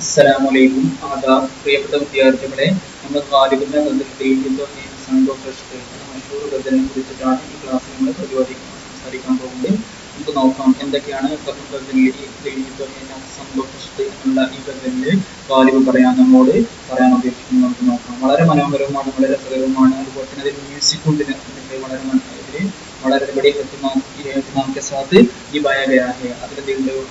അസ്സലാമലൈക്കും ആദാബ്. പ്രിയപ്പെട്ട വിദ്യാർത്ഥികളെ, നമ്മൾ ഗാലിബിന്റെ മഷൂർ ഗസലിനെ കുറിച്ചിട്ടാണ് ഈ ക്ലാസ്സിൽ നമ്മൾ സംസാരിക്കാൻ പോകുന്നത്. നമുക്ക് നോക്കാം എന്തൊക്കെയാണ് എന്നുള്ള ഈ ഗസലില് ഗാലിബ് നമ്മോട് പറയാൻ ഉദ്ദേശിക്കുന്നത്. നമുക്ക് നോക്കാം. വളരെ മനോഹരവുമാണ്, വളരെ രസകരവുമാണ്. അതുപോലെ തന്നെ അതിൽ മ്യൂസിക് ഉണ്ട്, വളരെ ബड़ी एहतमाम के साथ ये गाया गया है. അതിൽ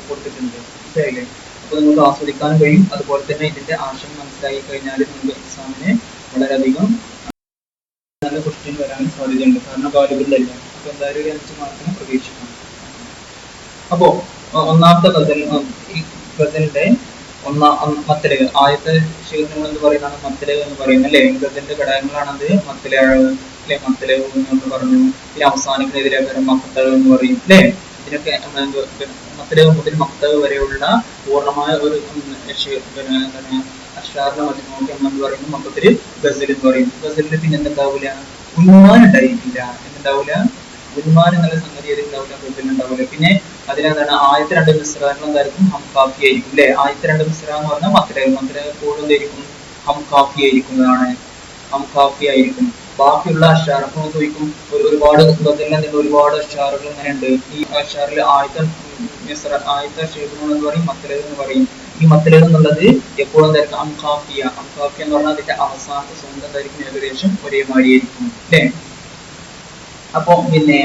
കൊടുത്തിട്ടുണ്ട്. മനസ്സിലായില്ലേ? അപ്പോൾ നിങ്ങൾക്ക് ആസ്വദിക്കാൻ കഴിയും. അതുപോലെ തന്നെ ഇതിന്റെ ആശയം മനസ്സിലാക്കി കഴിഞ്ഞാൽ നിങ്ങൾക്ക് എക്സാമിന് വളരെയധികം നല്ല ക്വസ്റ്റ്യൻ വരാൻ സാധ്യതയുണ്ട്. കാരണം ഗാലിബിലല്ല. അപ്പോൾ എന്തായാലും ഒരു 5 മാർക്കിന് പ്രതീക്ഷിക്കാം. അപ്പോ ഒന്നാമത്തെ ഗസൽ, ഈ ഗസലിന്റെ മത്തലകൾ, ആദ്യത്തെ ശീർഷങ്ങൾ എന്ന് പറയുന്നതാണ് മത്തലകൾ എന്ന് പറയുന്നത് അല്ലേ. ഗസലിന്റെ ഘടകങ്ങളാണത്. മത്തലകൾ അല്ലെ, മത്തലകൾ എന്ന് പറഞ്ഞു. പിന്നെ അവസാനിക്കുന്നതിലെ മക്തകൾ എന്ന് പറയും അല്ലേ. ഇതിനൊക്കെ മത്തലകൾ മുതൽ മക്തകൾ വരെയുള്ള പൂർണ്ണമായ ഒരു അഷ്ടാറിനെ മതി നോക്കി എന്ന് പറയുന്നത് മൊത്തത്തില് ഗസൽ എന്ന് പറയും. ഗസലിന് പിന്നെ എന്തുണ്ടാവില്ല, ഉന്മാനം ഉണ്ടായിരിക്കില്ല. എന്തുണ്ടാവില്ല, ഉന്മാനം എന്നുള്ള സംഗതി ഉണ്ടാവില്ല, ഗസൽ ഉണ്ടാവില്ല. പിന്നെ അതിനെന്താണ്, ആദ്യത്തെ 2 മിസ്റാകൾ എന്തായിരിക്കും, ഹം കാഫി ആയിരിക്കും അല്ലെ. ആദ്യത്തെ 2 മിസ്റ എന്ന് പറഞ്ഞാൽ മത്തലകൾ കൂടുതൽ എന്തായിരിക്കും, ഹം കാഫി ആയിരിക്കുന്നതാണ്, ഹം കാഫി ആയിരിക്കും. ബാക്കിയുള്ള അഷാർ അപ്പൊ ചോദിക്കും, ഒരുപാട് ഗസലിന് ഒരുപാട് അഷാറുകൾ ഇങ്ങനെ ഉണ്ട്. ഈ അഷാറിൽ ആദ്യത്തെ ഷേഖുകൾ എന്ന് പറയും, മത്തലകൾ എന്ന് പറയും. ഈ മത്തലകൾ എന്നുള്ളത് എപ്പോഴും എന്തായിരിക്കും, അംകാഫിയ എന്ന് പറഞ്ഞാൽ അതിന്റെ അവസാനത്തെ സ്വന്തം എന്തായിരിക്കും, ഏകദേശം ഒരേ മാതിരിയായിരിക്കും അല്ലേ. അപ്പൊ പിന്നെ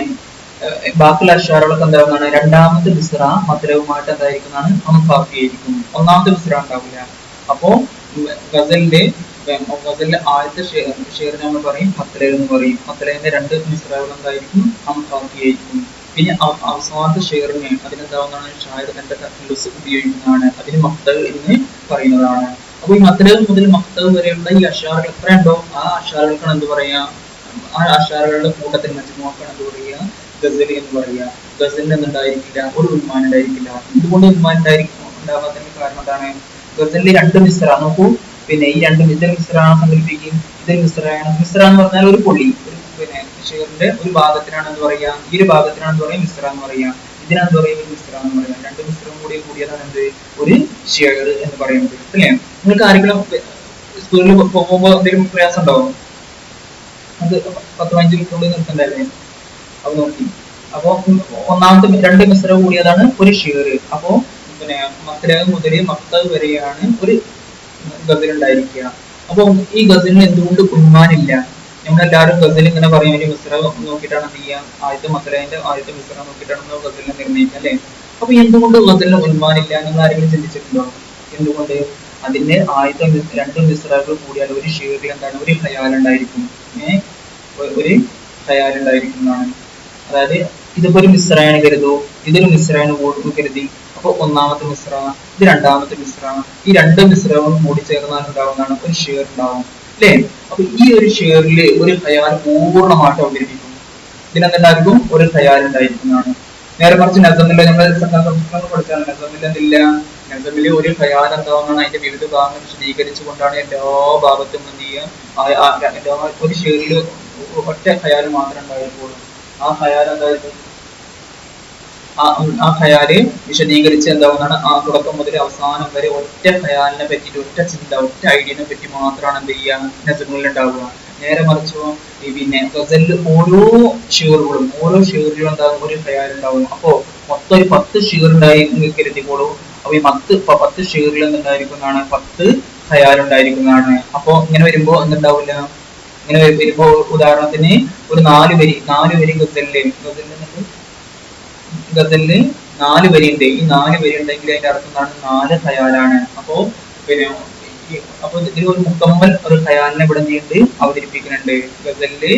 ബാക്കിയുള്ള അഷാറുകളൊക്കെ എന്താവുന്നതാണ്, രണ്ടാമത്തെ മിസ്ര മത്തലവുമായിട്ട് എന്തായിരിക്കുന്നതാണ്, അംകാഫി ആയിരിക്കും. ഒന്നാമത്തെ മിസ്ര ഉണ്ടാവില്ല. അപ്പോ ഗസലിന്റെ ആദ്യത്തെ ഷെയറിനെ നമ്മൾ പറയും മത്തലകൾ എന്ന് പറയും. മത്തലയുടെ 2 മിസ്രകൾ എന്തായിരിക്കും, അംകാഫി ആയിരിക്കും. പിന്നെ അവസാനത്തെ ഷെയറിന് അതിനെന്താവുന്നതാണ്, ഷായർ തന്റെ തഖല്ലുസ് ഉപയോഗിക്കുന്നതാണ്. അതിന് മക്തൽ എന്ന് പറയുന്നതാണ്. അപ്പൊ ഈ മത്തലകൾ മുതൽ മക്തൽ വരെയുള്ള ഈ അഷാറുകൾ എത്ര ഉണ്ടോ ആ അഷാറുകൾക്കാണ് എന്ത് പറയാ, ആ അഷാറുകളുടെ കൂട്ടത്തിൽ മജ്മുഅക്കാണ് എന്ത് പറയുക, ഗസൽ എന്ന് പറയുക. ഗസലിന് എന്തുണ്ടായിരിക്കില്ല, ഒരു ഉന്മാനം ഉണ്ടായിരിക്കില്ല. എന്തുകൊണ്ട് ഉന്മാനം ഉണ്ടാവാത്തതിന്റെ കാരണം എന്താണ്, ഗസലിൽ 2 മിസ്ര നോക്കൂ. പിന്നെ ഈ 2 മിസ്ര സങ്കല്പിക്കും. ഇതിൽ മിസ്ര എന്ന് പറഞ്ഞാൽ ഒരു പൊളി, പിന്നെ ഷെയറിന്റെ ഒരു ഭാഗത്തിനാണ് എന്ത് പറയാ, ഈ ഒരു ഭാഗത്തിനാണ് എന്ത് പറയാ, മിസ്ര എന്ന് പറയാ. ഇതിനെന്ത് പറയും, ഒരു മിസ്ര എന്ന് പറയാം. 2 മിസ്രവും കൂടിയതാണ് എന്ത്, ഒരു ഷെയർ എന്ന് പറയുന്നത് അല്ലേ. നിങ്ങൾക്ക് ആരെങ്കിലും സ്കൂളിൽ പോകുമ്പോൾ എന്തെങ്കിലും പ്രയാസം ഉണ്ടാവും, അത് 10-15 മിനിറ്റ് നിർത്തണ്ടല്ലേ. അത് നോക്കി. അപ്പൊ ഒന്നാമത്തെ 2 മിസ്ര കൂടിയതാണ് ഒരു ഷെയർ. അപ്പോ പിന്നെ മത്തലകൾ മുതൽ മക്തൽ വരെയാണ് ഒരു ഗസൽ ഉണ്ടായിരിക്കുക. അപ്പൊ ഈ ഗസലിന് എന്തുകൊണ്ട് ഉന്മാനില്ല, നമ്മളെല്ലാവരും ഗസൽ ഇങ്ങനെ പറയും, ഒരു മിസ്ര നോക്കിയിട്ടാണ് എന്ത് ചെയ്യുക, ആദ്യത്തെ മത്തലന്റെ ആദ്യത്തെ മിസ്ര നോക്കിയിട്ടാണ് ഗസലിനെ നിർണ്ണയിക്കുക അല്ലെ. അപ്പൊ എന്തുകൊണ്ട് ഗസലിന് ഉന്മാനില്ല, നിങ്ങൾ ആരെങ്കിലും ചിന്തിച്ചിട്ടുണ്ടോ? എന്തുകൊണ്ട്? അതിന്റെ ആദ്യത്തെ 2 മിസ്രകൾ കൂടിയാൽ ഒരു ഷെയറിൽ എന്താണ്, ഒരു ഖയാൽ ഉണ്ടായിരിക്കും. ഒരു ഖയാൽ ഉണ്ടായിരിക്കുന്നതാണ്. അതായത് ഇതിപ്പോ ഒരു മിസ്രയാണ് കരുതൂ, ഇതൊരു മിസ്രയാണ് കരുതി. അപ്പൊ ഒന്നാമത്തെ മിസ്ര, ഇത് രണ്ടാമത്തെ മിസ്ര, ഈ 2 മിസ്രകളും കൂടി ചേർന്നാൽ ഉണ്ടാവുന്നതാണ് ഒരു ഷെയർ ഉണ്ടാവും അല്ലേ. അപ്പൊ ഈ ഒരു ഷെയറിൽ ഒരു ഖയാൽ പൂർണ്ണമായിട്ട് അവതരിപ്പിക്കും. ഇതിനെന്തായിരിക്കും, ഒരു ഖയാൽ ഉണ്ടായിരിക്കുന്നതാണ്. നേരെ മറിച്ച് നസമിലെ നമ്മൾ പഠിച്ചാൽ നസമിൽ എന്തില്ല, നസമില് ഒരു ഖയാൽ എന്താവുന്നതാണ്, അതിന്റെ വിവിധ ഭാഗങ്ങൾ വിശദീകരിച്ചുകൊണ്ടാണ് എല്ലാ ഭാഗത്തും എന്ത് ചെയ്യുക, ഒരു ഷെയറിൽ ഒറ്റ ഖയാൽ മാത്രമേ ഉണ്ടായിരിക്കുള്ളൂ. ആ ഖയാൽ എന്തായിരിക്കും, ആ ഖയാല് വിശദീകരിച്ച് എന്താവുന്നതാണ്, ആ തുടക്കം മുതൽ അവസാനം വരെ ഒറ്റ ഖയാലിനെ പറ്റിയിട്ട്, ഒറ്റ ചിന്ത, ഒറ്റ ഐഡിയനെ പറ്റി മാത്രമാണ് എന്ത് ചെയ്യുക, നസമുകളിൽ ഉണ്ടാവുക. നേരെ മറിച്ചോ പിന്നെ ഗസലിൽ ഓരോ ഷെയറുകളും എന്താകും, ഒരു ഖയാൽ ഉണ്ടാവും. അപ്പോ മൊത്തം ഒരു 10 ഷെയർ ഉണ്ടായി കരുതിക്കോളൂ. അപ്പൊ ഈ 10 ഷെയറിൽ എന്തുണ്ടായിരിക്കുന്നതാണ്, 10 ഖയാൽ ഉണ്ടായിരിക്കുന്നതാണ്. അപ്പോ ഇങ്ങനെ വരുമ്പോ എന്തുണ്ടാവില്ല, ഇങ്ങനെ വരുമ്പോ ഉദാഹരണത്തിന് ഒരു 4 വരി ഗസലിന് 4 വരി ഉണ്ട്. ഈ 4 വരി ഉണ്ടെങ്കിൽ അതിന്റെ അർത്ഥം എന്താണ്, 4 ഖയാലാണ്. അപ്പോ പിന്നെ ഇതിൽ ഒരു മുക്കമ്മൽ ഒരു ഖയാലിനെ ഇവിടെ നീണ്ട് അവതരിപ്പിക്കുന്നുണ്ട്. ഗസലില്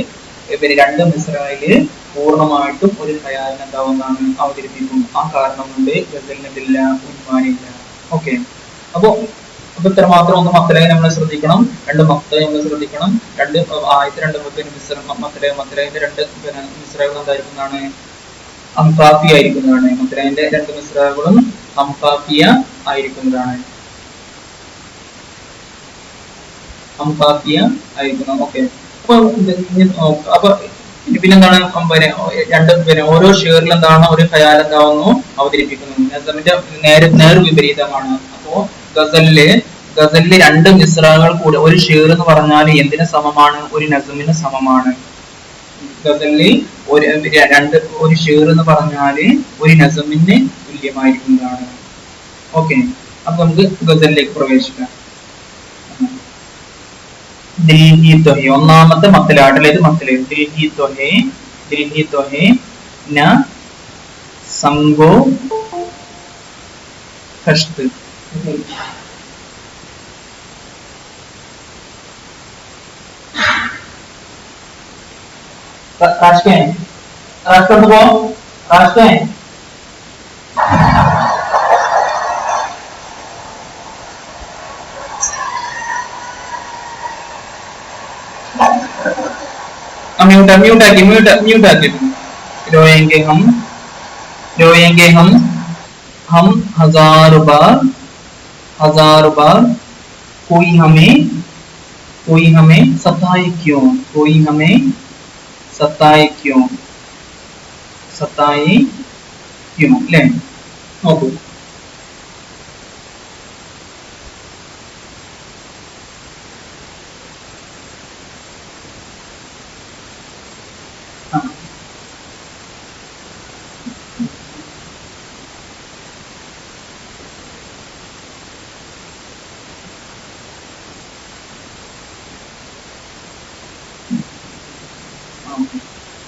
പിന്നെ 2 മിസ്രയില് പൂർണ്ണമായിട്ടും ഒരു ഖയാലിനെ എന്താവുന്നതാണ്, അവതരിപ്പിക്കും. ആ കാരണം കൊണ്ട് ഗസലിനെതില്ല, ഉന്മാനില്ല. ഓക്കെ. അപ്പൊ ഇത്ര മാത്രം. ഒന്ന് മത്തലയെ നമ്മൾ ശ്രദ്ധിക്കണം, 2 മക്തയെ നമ്മൾ ശ്രദ്ധിക്കണം. ആദ്യത്തെ 2 മത്തലയുടെ 2 മിസ്രകൾ എന്തായിരിക്കുന്നതാണ്, അംകാഫി ആയിരിക്കുന്നതാണ്. മത്തലയുടെ 2 മിസ്രകളും അംകാഫിയ ആയിരിക്കുന്നതാണ്. ഓക്കെ. അപ്പൊ പിന്നെന്താണ്, ഓരോ ഷെയറിൽ എന്താണ്, ഒരു ഖയാൽ എന്താവുന്നു, അവതരിപ്പിക്കുന്നു. നസമിന്റെ നേർ വിപരീതമാണ്. അപ്പോ ഗസലില് ഗസലില് രണ്ട് മിസ്റകൾ കൂടെ ഒരു ഷേർ എന്ന് പറഞ്ഞാൽ എന്തിന് സമമാണ്? ഒരു നസ്മിന് സമമാണ്. ഗസലില് ഒരു ഷേർ എന്ന് പറഞ്ഞാല് ഒരു നസ്മിന് തുല്യമായിരിക്കുന്നതാണ്. ഓക്കെ, അപ്പൊ നമുക്ക് ഗസലിലേക്ക് പ്രവേശിക്കാം. ദിൽഹി തൊഹെ ഒന്നാമത്തെ മത്തിലാട്ടിലേത് മത്തില് ദിൽഹി തൊഹെ ന സംഗോ കഷ്ത്. म्यूट आके रोएंगे हम हजार बार कोई हमें सताए क्यों ले നോക്കൂ.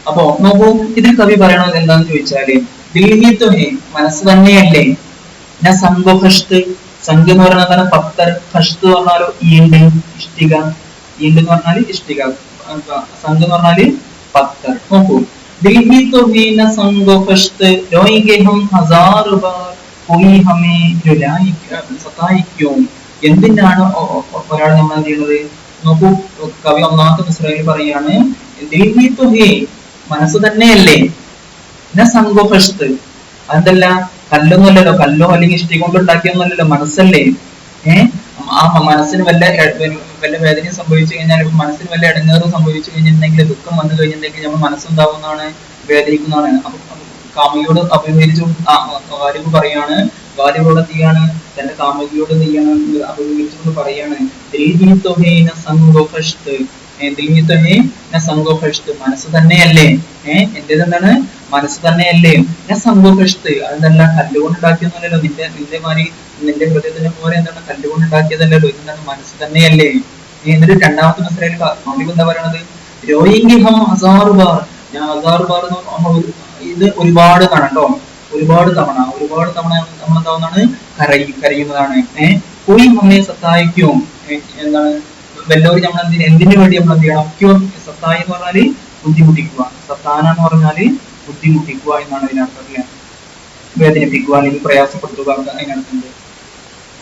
അപ്പോ നോക്കൂ, ഇതിൽ കവി പറയണത് എന്താന്ന് ചോദിച്ചാല് ദിൽഹി തൊഹെ മനസ്സ് തന്നെയല്ലേ, ഞാൻ സംഘ എന്ന് പറഞ്ഞാൽ പത്തർ, ഹഷ്ത് എന്ന് പറഞ്ഞാലോ ഈണ്ട്, ഇഷ്ടിക, ഈണ്ട് എന്ന് പറഞ്ഞാല് ഇഷ്ടിക, സംഘ് എന്ന് പറഞ്ഞാല് പത്തർ. നോക്കൂ, ദിൽഹി തൊഹെ ന സംഘോ ഹഷ്ത് രോയിംഗെ ഹം ഹസാർ ബാർ കോയി ഹമേ സതായിക്കോ. എന്തിനാണ് ഒരാൾ നമ്മൾ എന്ത് ചെയ്യുന്നത്? നോക്കൂ, കവി ഒന്നാമത്തെ മിസ്രയിൽ പറയാണ് ദിൽഹി തൊഹെ മനസ്സ് തന്നെയല്ലേ, ന സംഘോ ഹഷ്ത് അതല്ല കല്ലൊന്നുമല്ലല്ലോ, കല്ലോ അല്ലെങ്കിൽ ഇഷ്ടി കൊണ്ട് ഉണ്ടാക്കിയൊന്നുമല്ലല്ലോ, മനസ്സല്ലേ. ആ മനസ്സിന് വല്ല വേദനയും സംഭവിച്ചു കഴിഞ്ഞാൽ, മനസ്സിന് വല്ല ഇടങ്ങേറും സംഭവിച്ചു കഴിഞ്ഞിട്ടുണ്ടെങ്കിൽ, ദുഃഖം വന്നു കഴിഞ്ഞിട്ടുണ്ടെങ്കിൽ നമ്മൾ മനസ്സുണ്ടാവുന്നതാണ്, വേദനിക്കുന്നതാണ്. അപ്പൊ കാമുകിയോട് അഭിമുഖീകരിച്ചു ഗാലിബ് പറയാണ്, ഗാലിബോട് എന്ത് ചെയ്യാണ്? തന്റെ കാമുകിയോട് എന്ത് ചെയ്യാണ്? അഭിമുഖീകരിച്ചുകൊണ്ട് പറയാണ് മനസ്സ് തന്നെയല്ലേ, എന്റേതെന്താണ്? മനസ്സ് തന്നെയല്ലേ, ഞാൻ സംഘോഷത്ത് അതെന്തല്ല കല്ലുകൊണ്ട് ഉണ്ടാക്കിയൊന്നുമല്ലല്ലോ, നിന്റെ മാതിരി നിന്റെ ഹൃദയത്തിന്റെ പോലെ എന്താണ് കല്ലുകൊണ്ട് ഉണ്ടാക്കിയതല്ലല്ലോ, ഇതെന്താണ്? മനസ്സ് തന്നെയല്ലേ. എന്നിട്ട് രണ്ടാമത്തെ മസലയിൽ കാമുകി എന്താ പറയണത്? രോയിംഗി ഹം ഹസാർ ബാർ, ഞാൻ ഹസാർ ബാർ ഇത് ഒരുപാട് തവണ കേട്ടോ, ഒരുപാട് തവണ നമ്മളെന്താവുന്നതാണ്? കരയുന്നതാണ്. പോയി നമ്മെ സത്തായിക്കും, എന്താണ്? വല്ലവരും നമ്മൾ എന്തിനു വേണ്ടി നമ്മൾ എന്ത് ചെയ്യണം? ക്യോ സത്തായി എന്ന് പറഞ്ഞാല് ബുദ്ധിമുട്ടിക്കുക, സത്താന എന്ന് പറഞ്ഞാല് ബുദ്ധിമുട്ടിക്കുക എന്നാണ് ഇതിനർത്ഥം, അല്ലെ? വേദനിപ്പിക്കുക അല്ലെങ്കിൽ പ്രയാസപ്പെടുത്തുക അതിനർത്ഥമുണ്ട്.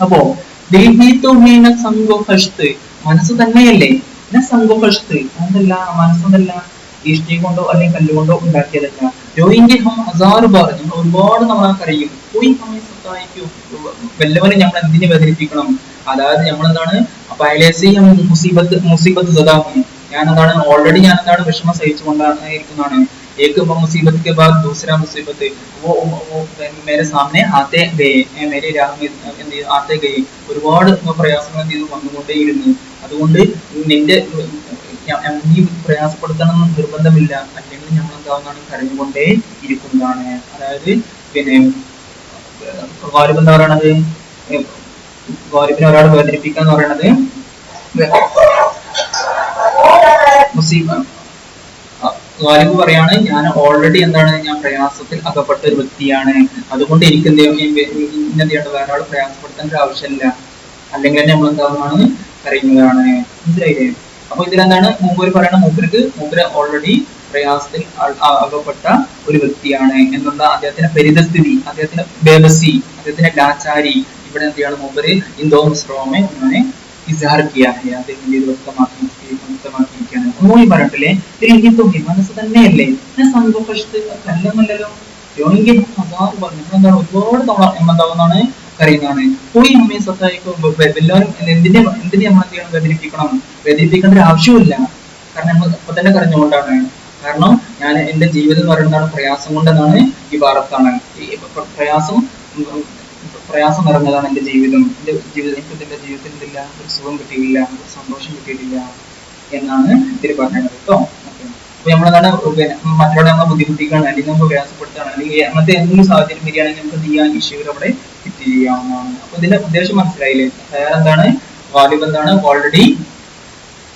അപ്പോ മനസ്സ് തന്നെയല്ലേ, അതല്ല മനസ്സെന്നല്ല ഈഷ്ടി കൊണ്ടോ അല്ലെങ്കിൽ കല്ലുകൊണ്ടോ ഉണ്ടാക്കിയതല്ല. രോയിന്റെ ഹം ഹസാർ ബാർ, നമ്മൾ ഒരുപാട് നമ്മൾ കരയും. പോയി നമ്മെ സത്തായിക്കും, വല്ലവനും നമ്മൾ എന്തിനു വേദനിപ്പിക്കണം? അതായത് നമ്മളെന്താണ് മുസീബത്ത് സദാമി, ഞാൻ എന്താണ് ഓൾറെഡി ഞാൻ എന്താണ് വിഷമം സഹിച്ചുകൊണ്ടാണ് ഇരിക്കുന്നതാണ്. एक मुसीबत के बाद दूसरा मुसीबत वो मेरे सामने आते गए, मेरे राह में आते गए. ഒരുപാട് പ്രയാസങ്ങൾ എന്ത് ചെയ്തു? വന്നുകൊണ്ടേയിരുന്നു. അതുകൊണ്ട് നിന്റെ നീ പ്രയാസപ്പെടുത്തണം എന്ന് നിർബന്ധമില്ല, അല്ലെങ്കിൽ നമ്മൾ എന്താവുന്നതാണ്? കരഞ്ഞുകൊണ്ടേ ഇരിക്കുന്നതാണ്. അതായത് പിന്നെ ഗാലിബ് എന്താ പറയണത്? ഗാലിബിനെ ഒരാൾ വേദനിപ്പിക്കുക എന്ന് പറയണത് ഗാലിബ് പറയാണ്, ഞാൻ ഓൾറെഡി എന്താണ്? ഞാൻ പ്രയാസത്തിൽ അകപ്പെട്ട ഒരു വ്യക്തിയാണ്, അതുകൊണ്ട് എനിക്ക് എന്ത് ചെയ്യേണ്ട? വേറെ ആൾ പ്രയാസപ്പെടുത്തേണ്ട ഒരു ആവശ്യമില്ല, അല്ലെങ്കിൽ തന്നെ നമ്മൾ എന്താവുന്നതാണ്? കരയുന്നതാണ്. മനസ്സിലായില്ലേ? അപ്പൊ ഇതിലെന്താണ് മൂപ്പര് പറയണ? മൂപ്പര് ഓൾറെഡി പ്രയാസത്തിൽ അകപ്പെട്ട ഒരു വ്യക്തിയാണ് എന്നുള്ള അദ്ദേഹത്തിന്റെ പരിതസ്ഥിതി, അദ്ദേഹത്തിന്റെ ബേബസി, അദ്ദേഹത്തിന്റെ ലാച്ചാരി ഇവിടെ എന്ത് ചെയ്യാണ്? മൂപ്പര് ഇന്തോ മിസ്രോമെ അങ്ങനെ ഇസ്ഹാർ കിയാ ഹെ, അദ്ദേഹം വ്യക്തമാക്കിയിരിക്കുകയാണ്. ഒന്നുകൂടി പറഞ്ഞിട്ടില്ലേ? മനസ്സ് തന്നെയല്ലേ, കല്ലൊന്നല്ലല്ലോ. എന്താണ്? ഒരുപാട് തവണ എന്താവുന്നതാണ്? കരയുന്നതാണ്. പോയി നമ്മെ സത്തായിക്കും, എല്ലാവരും എന്തിനെ നമ്മൾ എന്ത് ചെയ്യണം? വേദനിപ്പിക്കേണ്ട ഒരു ആവശ്യമില്ല, കാരണം നമ്മൾ ഇപ്പൊ തന്നെ കരഞ്ഞുകൊണ്ടാണ്. കാരണം ഞാൻ എന്റെ ജീവിതം എന്ന് പറയുന്നതാണ് പ്രയാസം കൊണ്ടെന്നാണ് ഈ വാർത്തയാണ്. ഈ പ്രയാസം നിറഞ്ഞതാണ് എന്റെ ജീവിതം, എനിക്ക് എന്റെ ജീവിതത്തിൽ എന്തില്ല, ഒരു സുഖം കിട്ടിയില്ല, ഒരു സന്തോഷം കിട്ടിയിട്ടില്ല എന്നാണ് ഇതിൽ പറഞ്ഞത് കേട്ടോ. അപ്പൊ നമ്മളെന്താണ് മറ്റുള്ള നമ്മളെ ബുദ്ധിമുട്ടിക്കാണ്, അല്ലെങ്കിൽ നമ്മൾ പ്രയാസപ്പെടുത്താണ്, അല്ലെങ്കിൽ അങ്ങനത്തെ എന്തെങ്കിലും സാഹചര്യം വരികയാണെങ്കിൽ നമുക്ക് എന്ത് ചെയ്യാം, ഈ ഷിവർ അവിടെ ഫിറ്റ് ചെയ്യാവുന്നതാണ്. അപ്പൊ ഇതിന്റെ ഉദ്ദേശം മനസ്സിലായില്ലേ? തയ്യാർ എന്താണ്, ഗാലിബ് എന്താണ്, ഓൾറെഡി